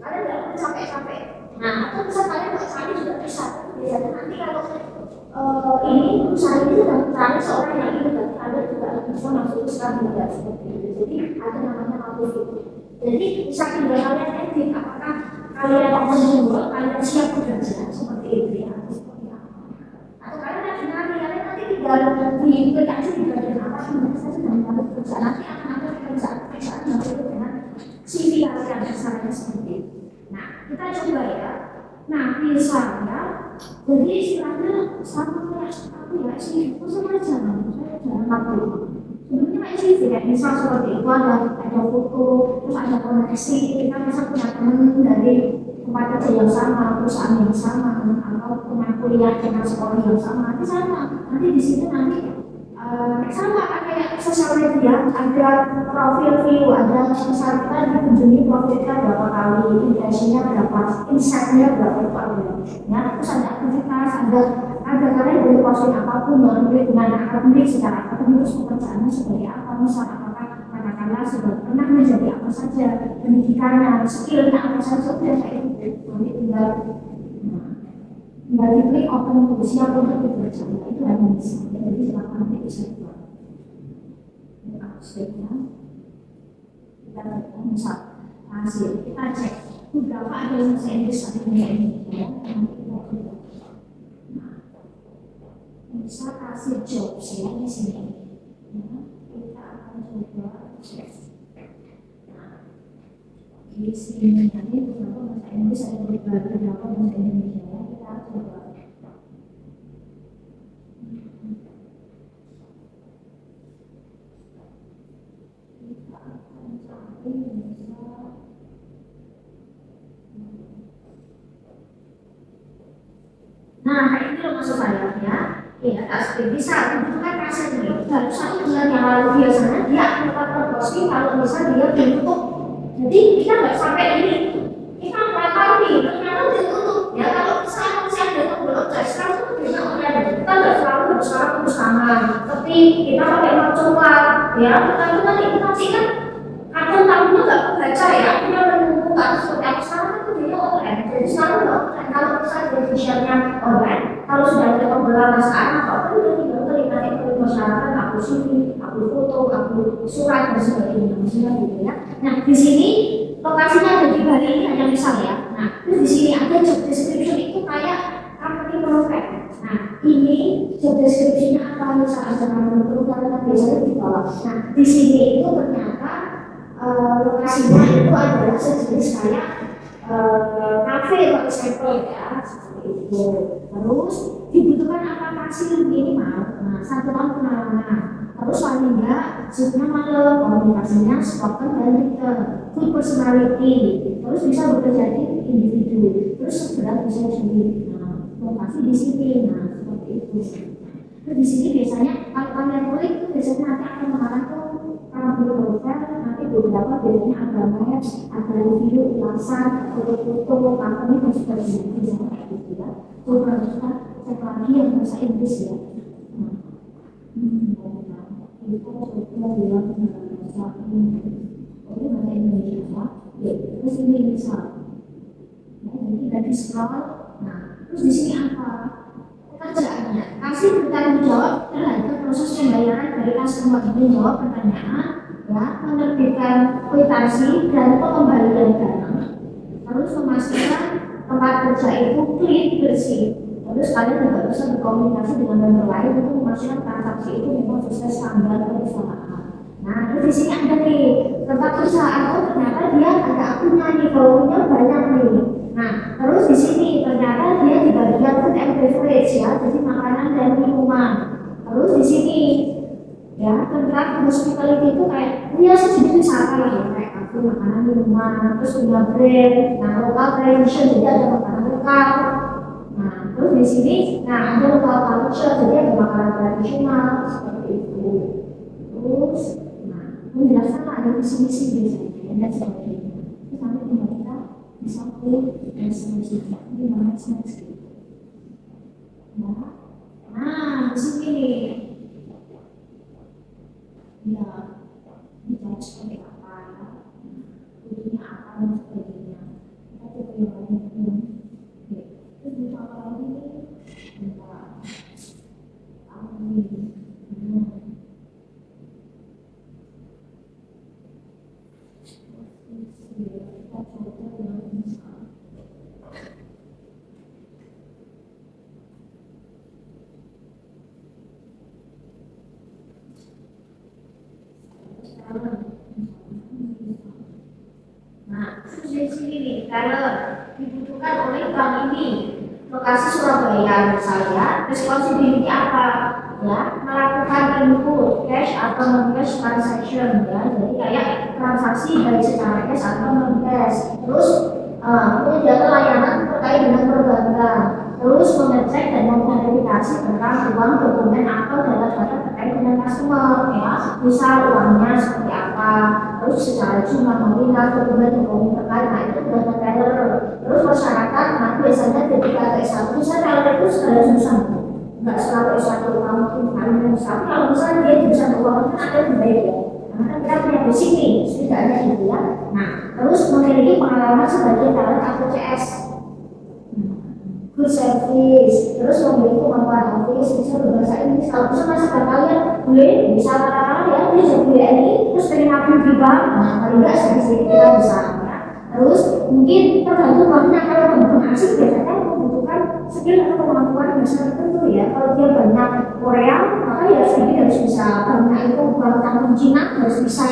Kalian nggak perlu capek-capek. Nah, atau bisa kalian nggak cari juga bisa. Biasanya nanti kalau ini perusahaan ini sudah mencari seorang yang ini dan kalian juga bisa masuk sekarang juga seperti itu. Jadi ada namanya notif itu. Jadi bisa tinggal kalian edit apakah kalian mau menunggu, kalian siap bekerja seperti itu ya. Atau kalian lagi nanti kalian nanti tinggal diklik aja di bagian apa sebenarnya saya sedang mencari kerja nanti akan ada pekerjaan yang sesuai dengan CV kalian misalnya seperti itu. Nah kita coba ya. Nah misalnya jadi istilahnya sama kayak aku ya CV itu sama aja saya jangan ngaku. Sebenarnya kayak CV kayak misal seperti itu ada foto terus ada koneksi kita bisa punya teman dari tempat kerja yang sama, perusahaan yang sama, atau teman kuliah dengan sekolah yang sama, nanti sama. Nanti di situ nanti sama kayak sosial media, ada profil view, ada misal kita dikunjungi profilnya berapa kali, impresinya berapa, insight-nya berapa kali. Ya, terus ada aktivitas, ada kalian boleh posting apapun yang boleh dengan akademik, secara akademik terus pekerjaannya seperti apa, misal apakah katakanlah sudah pernah menjadi apa saja, pendidikannya, skillnya apa saja, sudah kayak itu. Nanti tinggal diklik open siap untuk bekerja, itu hanya bisa. Jadi silakan nanti bisa buat. Ini aksesnya. Kita lihat misal hasil, kita cek beberapa ada yang bahasa Inggris atau bahasa Indonesia. Nanti kita coba. Nah, bisa kasih jobs ya di sini. Kita akan coba cek. Di sini nanti beberapa bahasa Inggris ada beberapa bahasa Indonesia ya, kita coba. Kita akan cari misal nah kayak ini loh maksud saya ya. Iya, tak seperti bisa membutuhkan kasih ini baru 1 bulan yang lalu biasanya dia akan melakukan posting kalau misalnya dia ditutup. Jadi kita nggak sampai ini, kita nggak tahu nih ternyata ditutup. Ya kalau misalnya dia belum sekarang itu bisa online, kita nggak selalu sekarang terus tangan, tapi kita pakai mercusuar. Ya, tapi nanti kita sih kan kadang tahunya nggak baca ya, kita menentukan seperti apa sekarang itu dia online. Jadi sekarang online kalau misalnya definitionnya online, kalau sudah ada pembelajaran sekarang apa udah tinggal nanti kalau masyarakat aku CV, aku foto, aku surat dan sebagainya, maksudnya gitu ya. Nah di sini lokasinya ada di Bali ini hanya misal ya. Nah terus di sini ada job description itu kayak company profile. Nah ini job descriptionnya apa misal ada company profile kan biasanya di bawah. Nah di sini itu ternyata lokasinya itu adalah sejenis kayak kafe atau sampel ya seperti itu. Terus dibutuhkan aplikasi minimal 1 tahun pengalaman. Terus paling enggak shiftnya malam, komunikasinya spoken dan written, good personality, terus bisa bekerja di individu, terus segera bisa jadi lokasi di sini, nah seperti itu. Terus di sini biasanya kalau kalian kulik itu biasanya nanti akan mengarah ke profil, nanti beberapa biasanya ada match, ada review, ulasan, foto-foto, company dan sebagainya, bisa kayak gitu ya. Coba kita cek lagi yang bahasa Inggris ya. Itu mau bilang bahasa Inggris, oke bahasa Indonesia, ya terus ini bisa. Ya, jadi dari scroll, nah terus di sini apa? Pekerjaannya kasih bertanggung jawab terhadap proses pembayaran dari customer, menjawab pertanyaan, ya, menerbitkan kwitansi dan pengembalian dana, terus memastikan tempat kerja itu clean bersih. Terus kalian juga bisa berkomunikasi dengan member lain untuk memastikan transaksi itu memang sesuai standar perusahaan. Nah, terus di sini ada nih tempat perusahaan itu ternyata dia ada akunnya nih, volumenya banyak nih. Nah, terus di sini ternyata dia di bagian food and beverage ya, jadi makanan dan minuman. Terus di sini ya tentang hospitality itu kayak dia sejenis wisata lah ya, kayak kafe, makanan, minuman, terus punya brand, nah lokal tradition, jadi ada makanan lokal. Nah, terus di sini, nah ada lokal culture, jadi ada makanan tradisional seperti itu. Terus, nah menjelaskan ada visi-misi biasanya dan sebagainya. Terus nanti tinggal kita bisa pilih dan selanjutnya ini mana next. Nah, di sini ya bicara seperti apa ya, tujuannya apa dan sebagainya. Kita coba yang lain. Terus di awal ini kita ambil kita coba yang misal. Nah, terus di sini nih, kalau dibutuhkan oleh bank ini, lokasi Surabaya misalnya, responsibility apa? Ya, melakukan input cash atau non-cash transaction ya, jadi kayak transaksi baik secara cash atau non-cash. Terus menyediakan layanan terkait dengan perbankan. Terus mengecek dan memverifikasi tentang uang, dokumen atau data-data terkait dengan customer ya, misal uangnya seperti apa, terus secara jumlah nominal, dokumen terkait, nah itu data teller. Terus masyarakat, nah biasanya ketika S1, misalnya teller itu segala jurusan, nggak selalu S1 orang mungkin paling tapi kalau misalnya dia jurusan keuangan kan ada yang baik ya, karena kita punya basic nih, setidaknya gitu ya. Nah, terus memiliki pengalaman sebagai teller APCS, good service, terus memiliki kemampuan hafiz, bisa berbahasa Inggris. Kalau bisa masih kalian boleh bisa katakan ya dia jadi WNI, terus pengen nabung di bank, nah paling nggak sedikit kita bisa ya. Terus mungkin tergantung banknya, kalau bank asing biasanya membutuhkan skill atau kemampuan bahasa tertentu ya. Kalau dia banyak Korea, maka ya sedikit harus bisa. Banknya itu bank tanggung Cina harus bisa,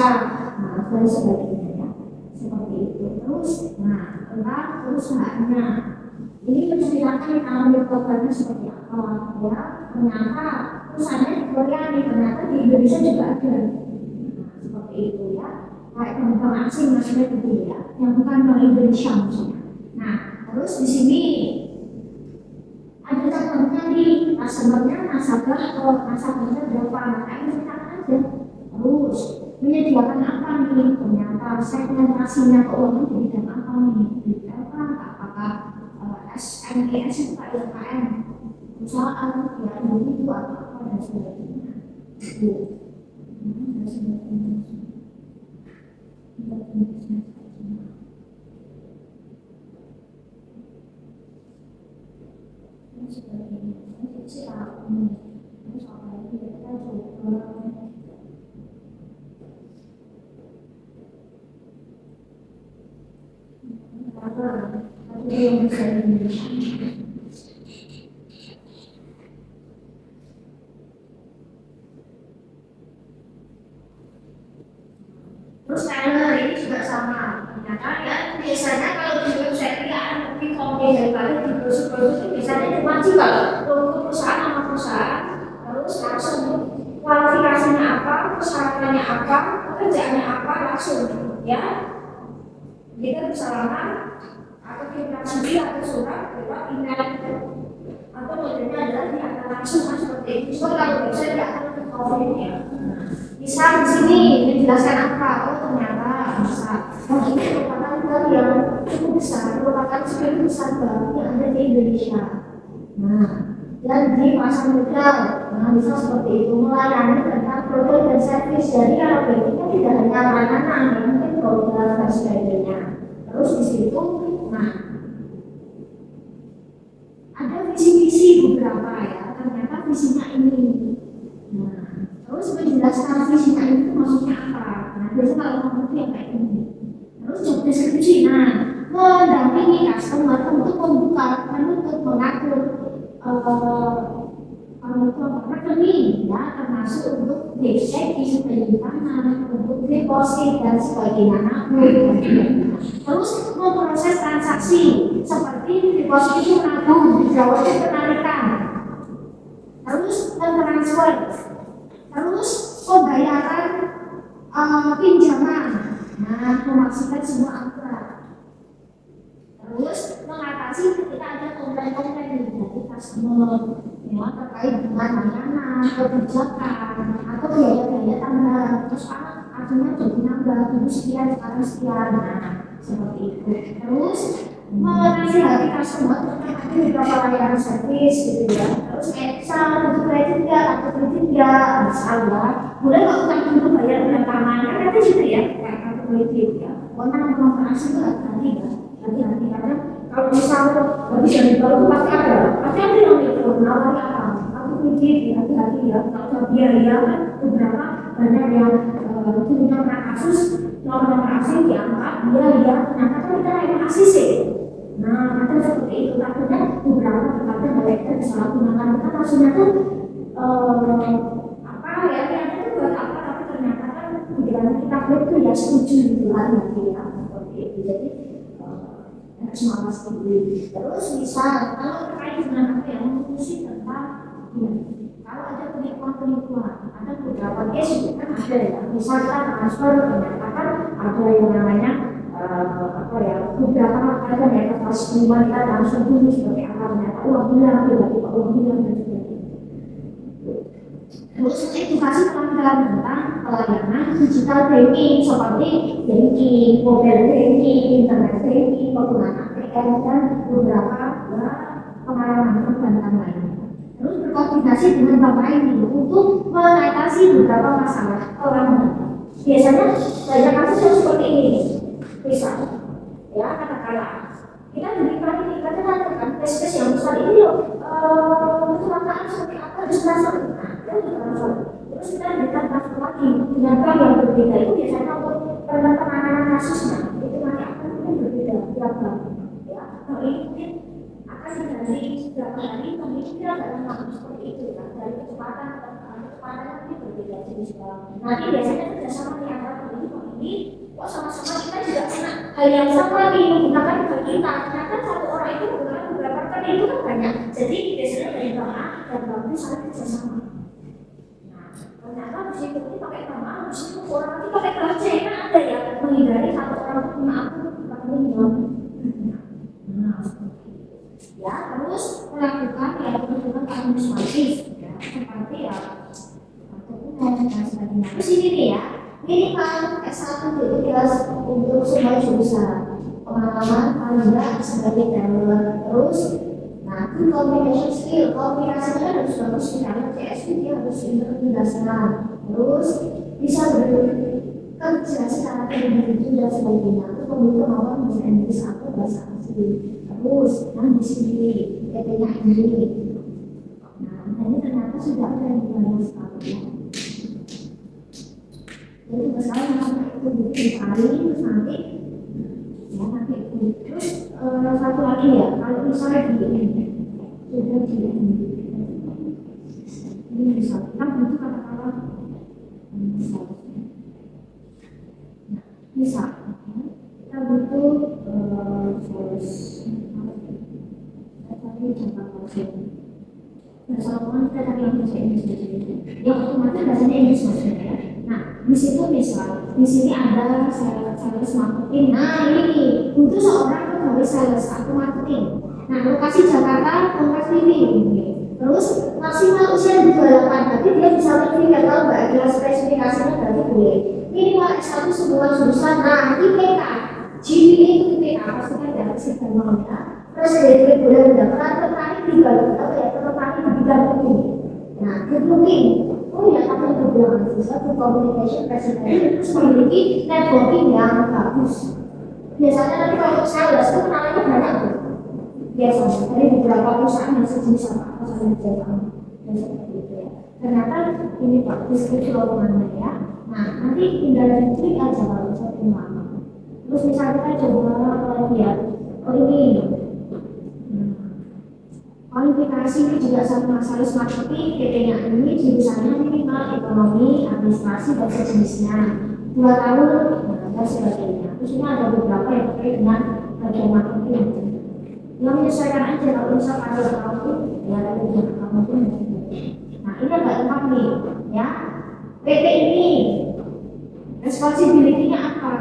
nah dan sebagainya ya. Seperti itu. Terus, nah tentang perusahaannya. Ini menceritakan alami programnya seperti apa ya. Ternyata perusahaannya di Korea nih, ternyata di Indonesia juga ada. Nah, seperti itu ya. Kayak bank asing maksudnya gitu ya, yang bukan bank Indonesia maksudnya. Nah, terus di sini ada contohnya nih, customernya nasabah atau nasabahnya berapa, nah ini ceritakan aja. Terus menyediakan apa nih? Ternyata segmentasinya keuangan di bidang apa nih? Di apa? Apakah SME, SMK, UMKM, perusahaan, ya individu atau apa dan sebagainya. Itu, dan sebagainya. Terus apa lagi kita coba. Yang bisa terus Tyler ini juga sama. Ternyata ya biasanya kalau di website dia ada lebih komplain daripada di browser itu biasanya cuma sih kalau logo perusahaan nama perusahaan, terus langsung kualifikasinya apa, namanya apa, pekerjaannya apa, langsung ya kita bisa lamar atau kirim CV atau surat lewat email atau modelnya adalah diantar langsung kan seperti itu. Cuma kalau bisa diantar ke COVID ya. Misal di sini menjelaskan apa, oh ternyata bisa. Oh ini merupakan hal yang cukup besar, merupakan skill besar baru yang ada di Indonesia. Nah, dan di pasar modal, nah bisa seperti itu melayani tentang produk dan servis. Jadi kalau itu tidak hanya layanan, ya mungkin produk dan sebagainya. Terus di situ, nah ada visi-visi beberapa ya. Ternyata visinya ini. Nah, terus menjelaskan visinya itu maksudnya apa. Nah, biasanya kalau kamu itu yang kayak ini. Terus job deskripsi, nah mendampingi customer untuk membuka, menutup, mengatur rekening ya, termasuk untuk checking, penyimpanan, untuk deposit dan sebagainya. Terus memproses transaksi seperti deposit itu menabung, dijual penarikan, terus transfer, terus pembayaran pinjaman, nah memastikan semua akurat. Terus mengatasi ketika ada komplain-komplain dari customer ya, terkait dengan layanan, kebijakan, atau biaya-biaya tambahan. Terus akhirnya jadi nambah, dulu sekian, sekarang sekian. Nah, seperti itu. Terus menasihati customer terkait beberapa layanan servis gitu ya. Terus misal untuk kredit enggak, atau kredit enggak, misalnya boleh nggak utang dulu bayar belakangan, kan nanti gitu ya, kayak kartu kredit ya. Pokoknya nomor asli itu hati-hati ya. Hati-hati karena kalau misalnya habis dari baru pasti ada yang itu nawari apa aku pikir hati-hati ya kalau biaya kan beberapa banyak yang punya kasus nomor asli diangkat biaya ternyata kan kita yang asli sih. Nah kita seperti itu takutnya beberapa terkadang mereka disalahgunakan kita maksudnya tuh apa ya itu buat apa tapi ternyata kan pikiran kita itu ya setuju gitu lah ya seperti itu jadi semangat seperti terus bisa kalau terkait dengan apa yang mengurusi tentang ya, kalau ada penipuan ada beberapa case itu kan ada ya misal kita transfer ternyata kan ada yang namanya apa ya beberapa ada yang kertas penipuan kita langsung dulu seperti apa ternyata uang hilang tiba-tiba uang hilang dan sebagainya. Terus edukasi pelanggan tentang pelayanan digital banking seperti banking, mobile banking, internet banking, penggunaan ATM dan beberapa pengalaman perbankan lainnya. Terus berkoordinasi dengan bank lain untuk mengatasi beberapa masalah pelanggan. Biasanya banyak kasus yang seperti ini. Misal, ya katakanlah kita diberikan ini kadang-kadang kan tes yang besar ini loh kecelakaan seperti apa harus transfer. Terus kita berikan transfer lagi dengan bank yang berbeda itu biasanya untuk penanganan kasusnya itu nanti akan mungkin berbeda tiap bank ya kalau ini mungkin akan diganti beberapa hari kemudian kita dalam waktu seperti itu kan dari kecepatan mungkin berbeda jenis bank nanti biasanya kerjasama di antara ini kok sama-sama kita juga punya hal yang sama nih menggunakan bank kita ternyata satu orang itu menggunakan beberapa kan itu kan banyak jadi biasanya dari bank A dan bank B saling kerjasama. Ternyata di situ ini pakai nama, di situ orang itu pakai kerja kan ada ya menghindari satu orang punya aku pakai ya terus melakukan ya perhitungan administratif ya seperti ya dokumen dan sebagainya. Terus ini nih ya minimal S1 itu jelas untuk semua jurusan pengalaman paling enggak sebagai traveler terus nah, itu communication skill, komunikasinya harus bagus karena CSP dia harus internasional, terus bisa bekerja secara individu dan sebagainya. Itu memiliki kemampuan bahasa Inggris atau bahasa asli. Terus, di sini PP-nya ini. Nah, ini ternyata sudah ada yang banyak sekali. Jadi misalnya langsung itu dicari, terus nanti ya nanti itu. Terus satu lagi ya, kalau misalnya di ini sudah di ini misalnya kita butuh kata-kata misalnya kita butuh bersama kita cari yang bahasa Inggris yang otomatis bahasanya Inggris maksudnya ya Nah, di situ misal, di sini ada sales marketing. Nah, ini butuh seorang pegawai sales atau marketing. Nah, lokasi Jakarta, Kompas TV. Terus maksimal usia 28, berarti dia bisa lebih kalau nggak jelas spesifikasinya berarti boleh. Minimal S1 semua jurusan. Nah, IPK, GPA itu IPK pastikan di atas kita mau ya. Terus dia boleh mendapatkan tertarik di bidang atau ya tertarik di bidang ini. Nah, good looking. Oh ya, kami berbilang siswa good communication presentation terus memiliki networking yang bagus. Biasanya nanti kalau sales itu kenalannya banyak tuh. Biasanya dari beberapa perusahaan yang sejenis sama perusahaan Jepang dan seperti itu ya. Ternyata ini Pak deskripsi lowongannya ya. Nah, nanti tinggal diklik aja kalau satu lama. Terus misalnya kita coba lihat, oh ini. Kualifikasi ini juga sama sales marketing, PT-nya ini jurusannya minimal ekonomi, administrasi, dan sejenisnya 2 tahun, dan sebagainya. Terus ini ada beberapa yang terkait dengan bagian marketing. Yang menyesuaikan aja kalau misalnya ada marketing, ya ada bagian marketing. Nah ini agak lengkap nih, ya. PT ini responsibility-nya apa?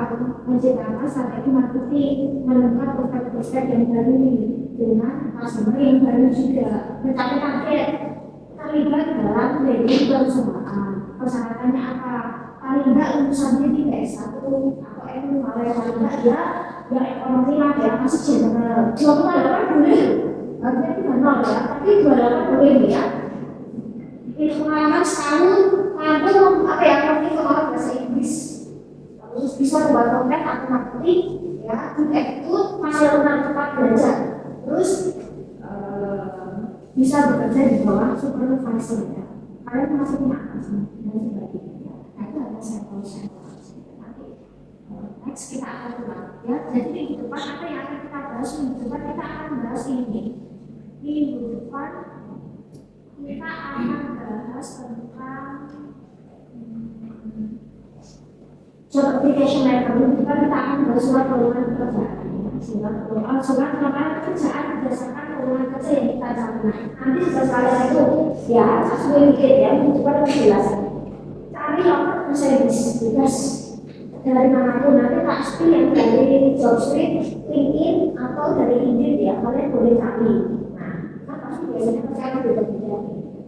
Menciptakan strategi marketing, menemukan prospek-prospek yang baru dengan customer yang baru juga, mencapai target, terlibat dalam branding perusahaan. Persyaratannya apa? Paling enggak lulusannya di S1 atau M1, paling enggak ya ekonomi lah ya, masih general. 28 boleh, artinya itu nol ya, tapi 28 boleh ya. Ini pengalaman setahun, mampu apa ya, nanti kemarin bahasa Inggris. Terus bisa membuat konten atau marketing, ya, itu masih renang cepat belajar. Terus bisa bekerja di bawah supervisor ya. Kalian masih punya akses dan sebagainya. Nah itu ada sampel-sampel. Nanti next kita akan lihat ya. Jadi minggu depan apa yang akan kita bahas? Minggu depan kita akan bahas ini. Minggu depan kita akan bahas tentang job application letter. Minggu depan kita akan bahas surat lowongan pekerjaan. Surat lowongan pekerjaan berdasarkan lowongan kerja yang kita cari. Nanti sudah sekalian itu ya sesuai mikir ya, itu pada jelas. Cari lowongan service bebas dari manapun, nanti pasti yang dari Jobstreet, LinkedIn atau dari Indeed ya, kalian boleh cari. Nah, kan pasti biasanya percaya beda-beda.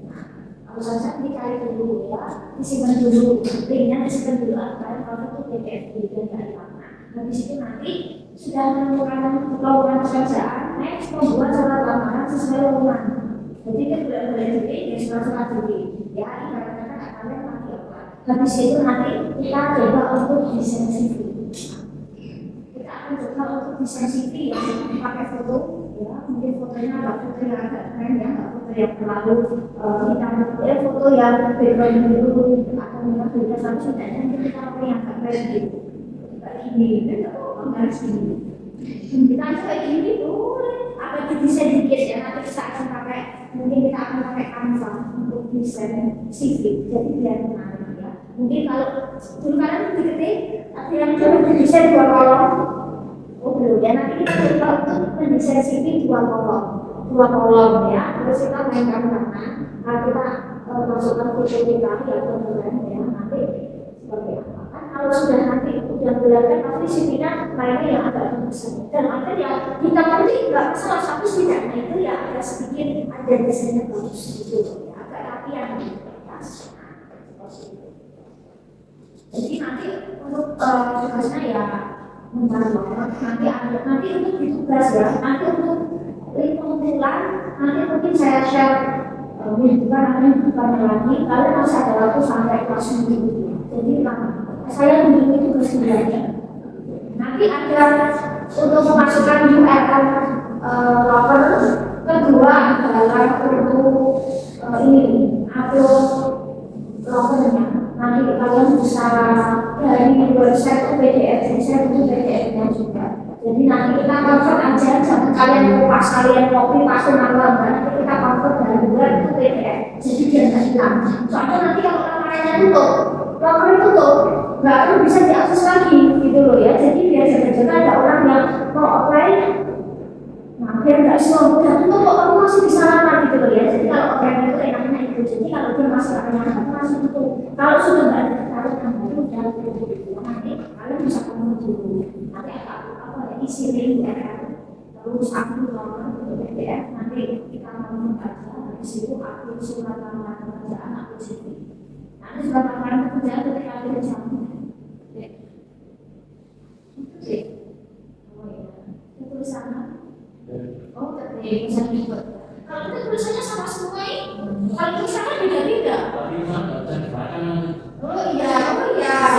Nah, kalau saja dicari dulu ya, disimpan dulu, linknya disimpan dulu agar kalau itu PDF dan dari mana. Habis itu nanti sudah menemukan lowongan pekerjaan, next membuat surat lamaran sesuai lowongan. Jadi kan boleh jadi ya surat-surat jadi ya ibaratnya kalian nanti apa. Habis itu nanti kita coba untuk desain CV. Kita akan coba untuk desain CV yang pakai foto ya, mungkin fotonya nggak foto yang agak keren ya, nggak foto yang terlalu kita foto yang background dulu atau memang beda tapi setidaknya kita pakai yang agak keren gitu. Kayak gini, kan nggak gini. Kita aja kayak gini boleh. Agak didesain dikit ya, nanti kita akan pakai, mungkin kita akan pakai Canva untuk desain CV. Jadi biar menarik ya. Mungkin kalau dulu kalian gede, ada yang coba desain 2 kolom. Oh belum ya, nanti kita coba untuk mendesain CV 2 kolom. 2 kolom ya. Terus kita mainkan warna. Nah kita masukkan foto kita ya teman-teman ya. Nanti seperti apa? Kalau sudah nanti udah belajar pasti CV-nya mainnya yang agak besar dan ada yang kita nanti nggak salah satu setidaknya itu ya ada sedikit ada desainnya bagus gitu ya agak rapian gitu ya. Jadi nanti untuk tugasnya ya membantu nanti untuk tugas ya nanti untuk pengumpulan nanti mungkin saya share bukan lagi kalian masih ada waktu sampai kelas 10 jadi saya dulu itu bersedia. Nanti ada untuk memasukkan URL locker kedua adalah untuk ini upload lockernya. Nanti kalian bisa dari website PDF, jadi saya butuh PDF-nya juga. Jadi nanti kita convert aja, jangan kalian pas kalian copy paste nama, nanti kita convert dari Word ke PDF. Jadi biar nggak hilang. Soalnya nanti kalau lamarannya tutup, locker itu tutup. Nggak akan bisa diakses lagi gitu loh ya. Jadi biasanya ada orang yang mau apply nah biar nggak semua udah tutup kok kamu masih bisa lama gitu loh ya. Jadi kalau apply itu enaknya itu. Jadi kalau dia masih ada masih tutup. Kalau sudah nggak ada taruh lihat dulu, nanti kalian bisa ketemu dulu. Nanti apa ya isi link ya kan. Terus aku nomor PDF nanti kita ngomong aja. Di situ aku surat lamaran pekerjaan aku CV. Nanti surat lamaran pekerjaan ketika aku jamu. Itu sih. Oh ya. Itu tulisannya. Oh, tapi bisa dibuat. Kalau itu tulisannya sama semua ini. Kalau tulisannya beda-beda. Tapi mana bisa dibaca nanti? Oh iya.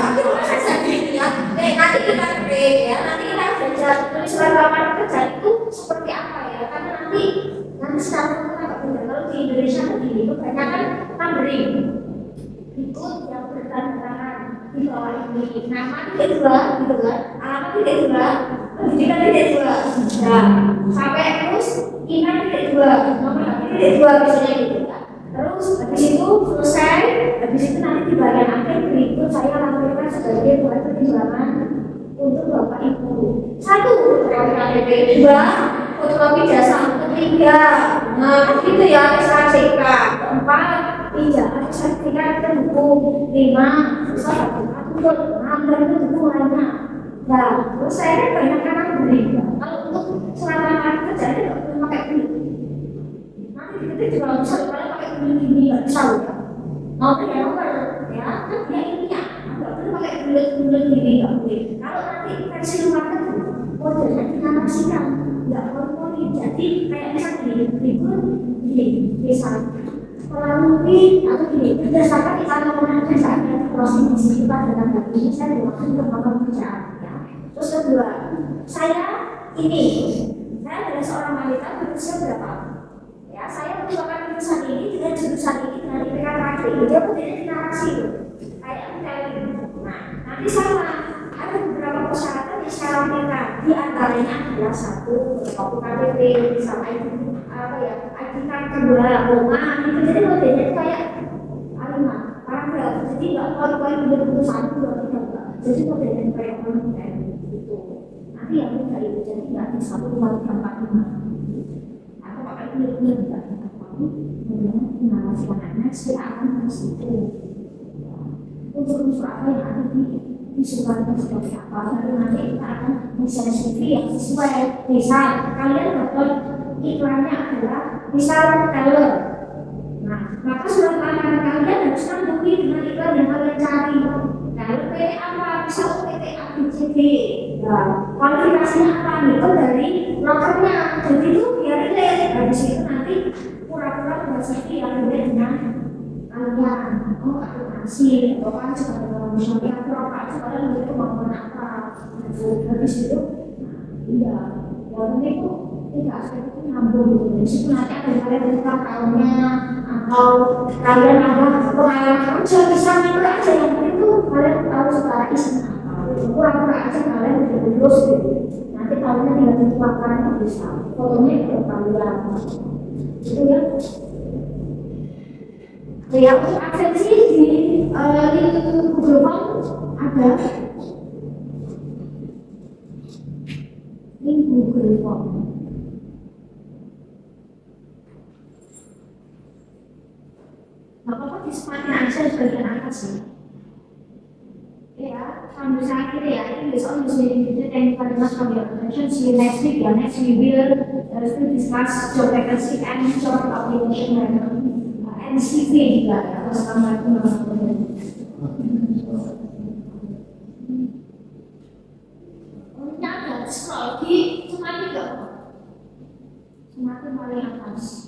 Nanti kita saja ya. Nanti kita break ya. Nanti kita belajar tulis surat lamaran kerja itu seperti apa ya? Karena nanti secara kita nggak beda. Kalau di Indonesia begini, kebanyakan memberi ikut yang bertantangan di bawah ini. Nama tidak dua, gitu kan? Alamat tidak dua, pendidikan tidak dua. Nah, sampai terus email tidak dua, nomor HP tidak dua, biasanya gitu kan. Terus habis itu selesai, habis itu nanti di bagian akhir berikut saya lampirkan sebagai buat pertimbangan untuk Bapak Ibu. 1. Fotokopi KTP, 2. Fotokopi jasa ketiga. Nah, gitu ya SKCK. 4. Ijazah sertifikat pendukung. 5. Surat akun. 6. Dan pendukung lainnya. Nah, terus saya kan banyak kan beri. Kalau untuk surat lamaran kerja itu nggak perlu pakai beli. Nanti kita juga bisa kalau pakai beli ini nggak bisa ya. Nomor ya, kan dia ini ya. Nggak perlu pakai beli ini nggak boleh. Kalau nanti versi luar negeri, modelnya dinamasikan, nggak perlu. Jadi kayak misalnya gini, misalnya melalui atau gini, berdasarkan ikatan pemenang kerjaan yang proses kita dengan hal ini saya dimaksud untuk melakukan pekerjaan. Ya. Terus kedua, saya adalah seorang wanita berusia berapa? Ya, saya merupakan jurusan ini dengan jurusan ini dengan IPK terakhir. Dia menjadi dinamasi kayak nah, nanti sama ada beberapa persyaratan yang saya lampirkan. Di antaranya adalah 1. Foto KTP, misalnya ID card kedua, rumah, itu jadi modelnya itu kayak A5, paragraf. Jadi nggak poin-poin bener-bener 1, 2, 3, jadi modelnya kayak kayak gitu. Nanti yang mudah itu jadi nggak di 1, 2, 3, 4, 5. Atau pakai bener-bener nggak tahu, kemudian dinamasikan anaknya saya akan ke situ. Unsur-unsur apa yang ada di surat seperti apa, lalu nanti kita akan bisa CV yang sesuai. Misal kalian dapat iklannya adalah misal color. Nah, maka surat lamaran kalian harus mendukung dengan iklan yang kalian cari. Kalau PT apa, misal PT ABCD. Nah, kualifikasinya apa nih? Oh, dari nomornya. Jadi itu biar relate. Dari situ nanti pura-pura buat CV yang berbeda dengan kalian. Oh, akuntansi, atau kan sebagai misalnya pura-pura sekarang itu mau apa? Habis itu, iya, yang itu tidak seperti nyambung gitu. Jadi situ nanti ada kalian buka tahunnya atau kalian ada pengalaman kerja bisa itu aja yang itu kalian tahu secara isi pura-pura aja kalian udah lulus gitu. Nanti tahunnya tinggal dituangkan bisa fotonya itu kalian itu ya. Ya untuk akses di Google Form ada link Google Form. Nggak apa-apa disepakati aja bagian atas sih. Ya, sambil saya kira ya, ini besok bisa dibikin technical class from your attention. See you next week. Ya, next we will discuss job vacancy and job application and CV juga ya. Wassalamualaikum warahmatullahi wabarakatuh. Ada scroll di semakin paling atas.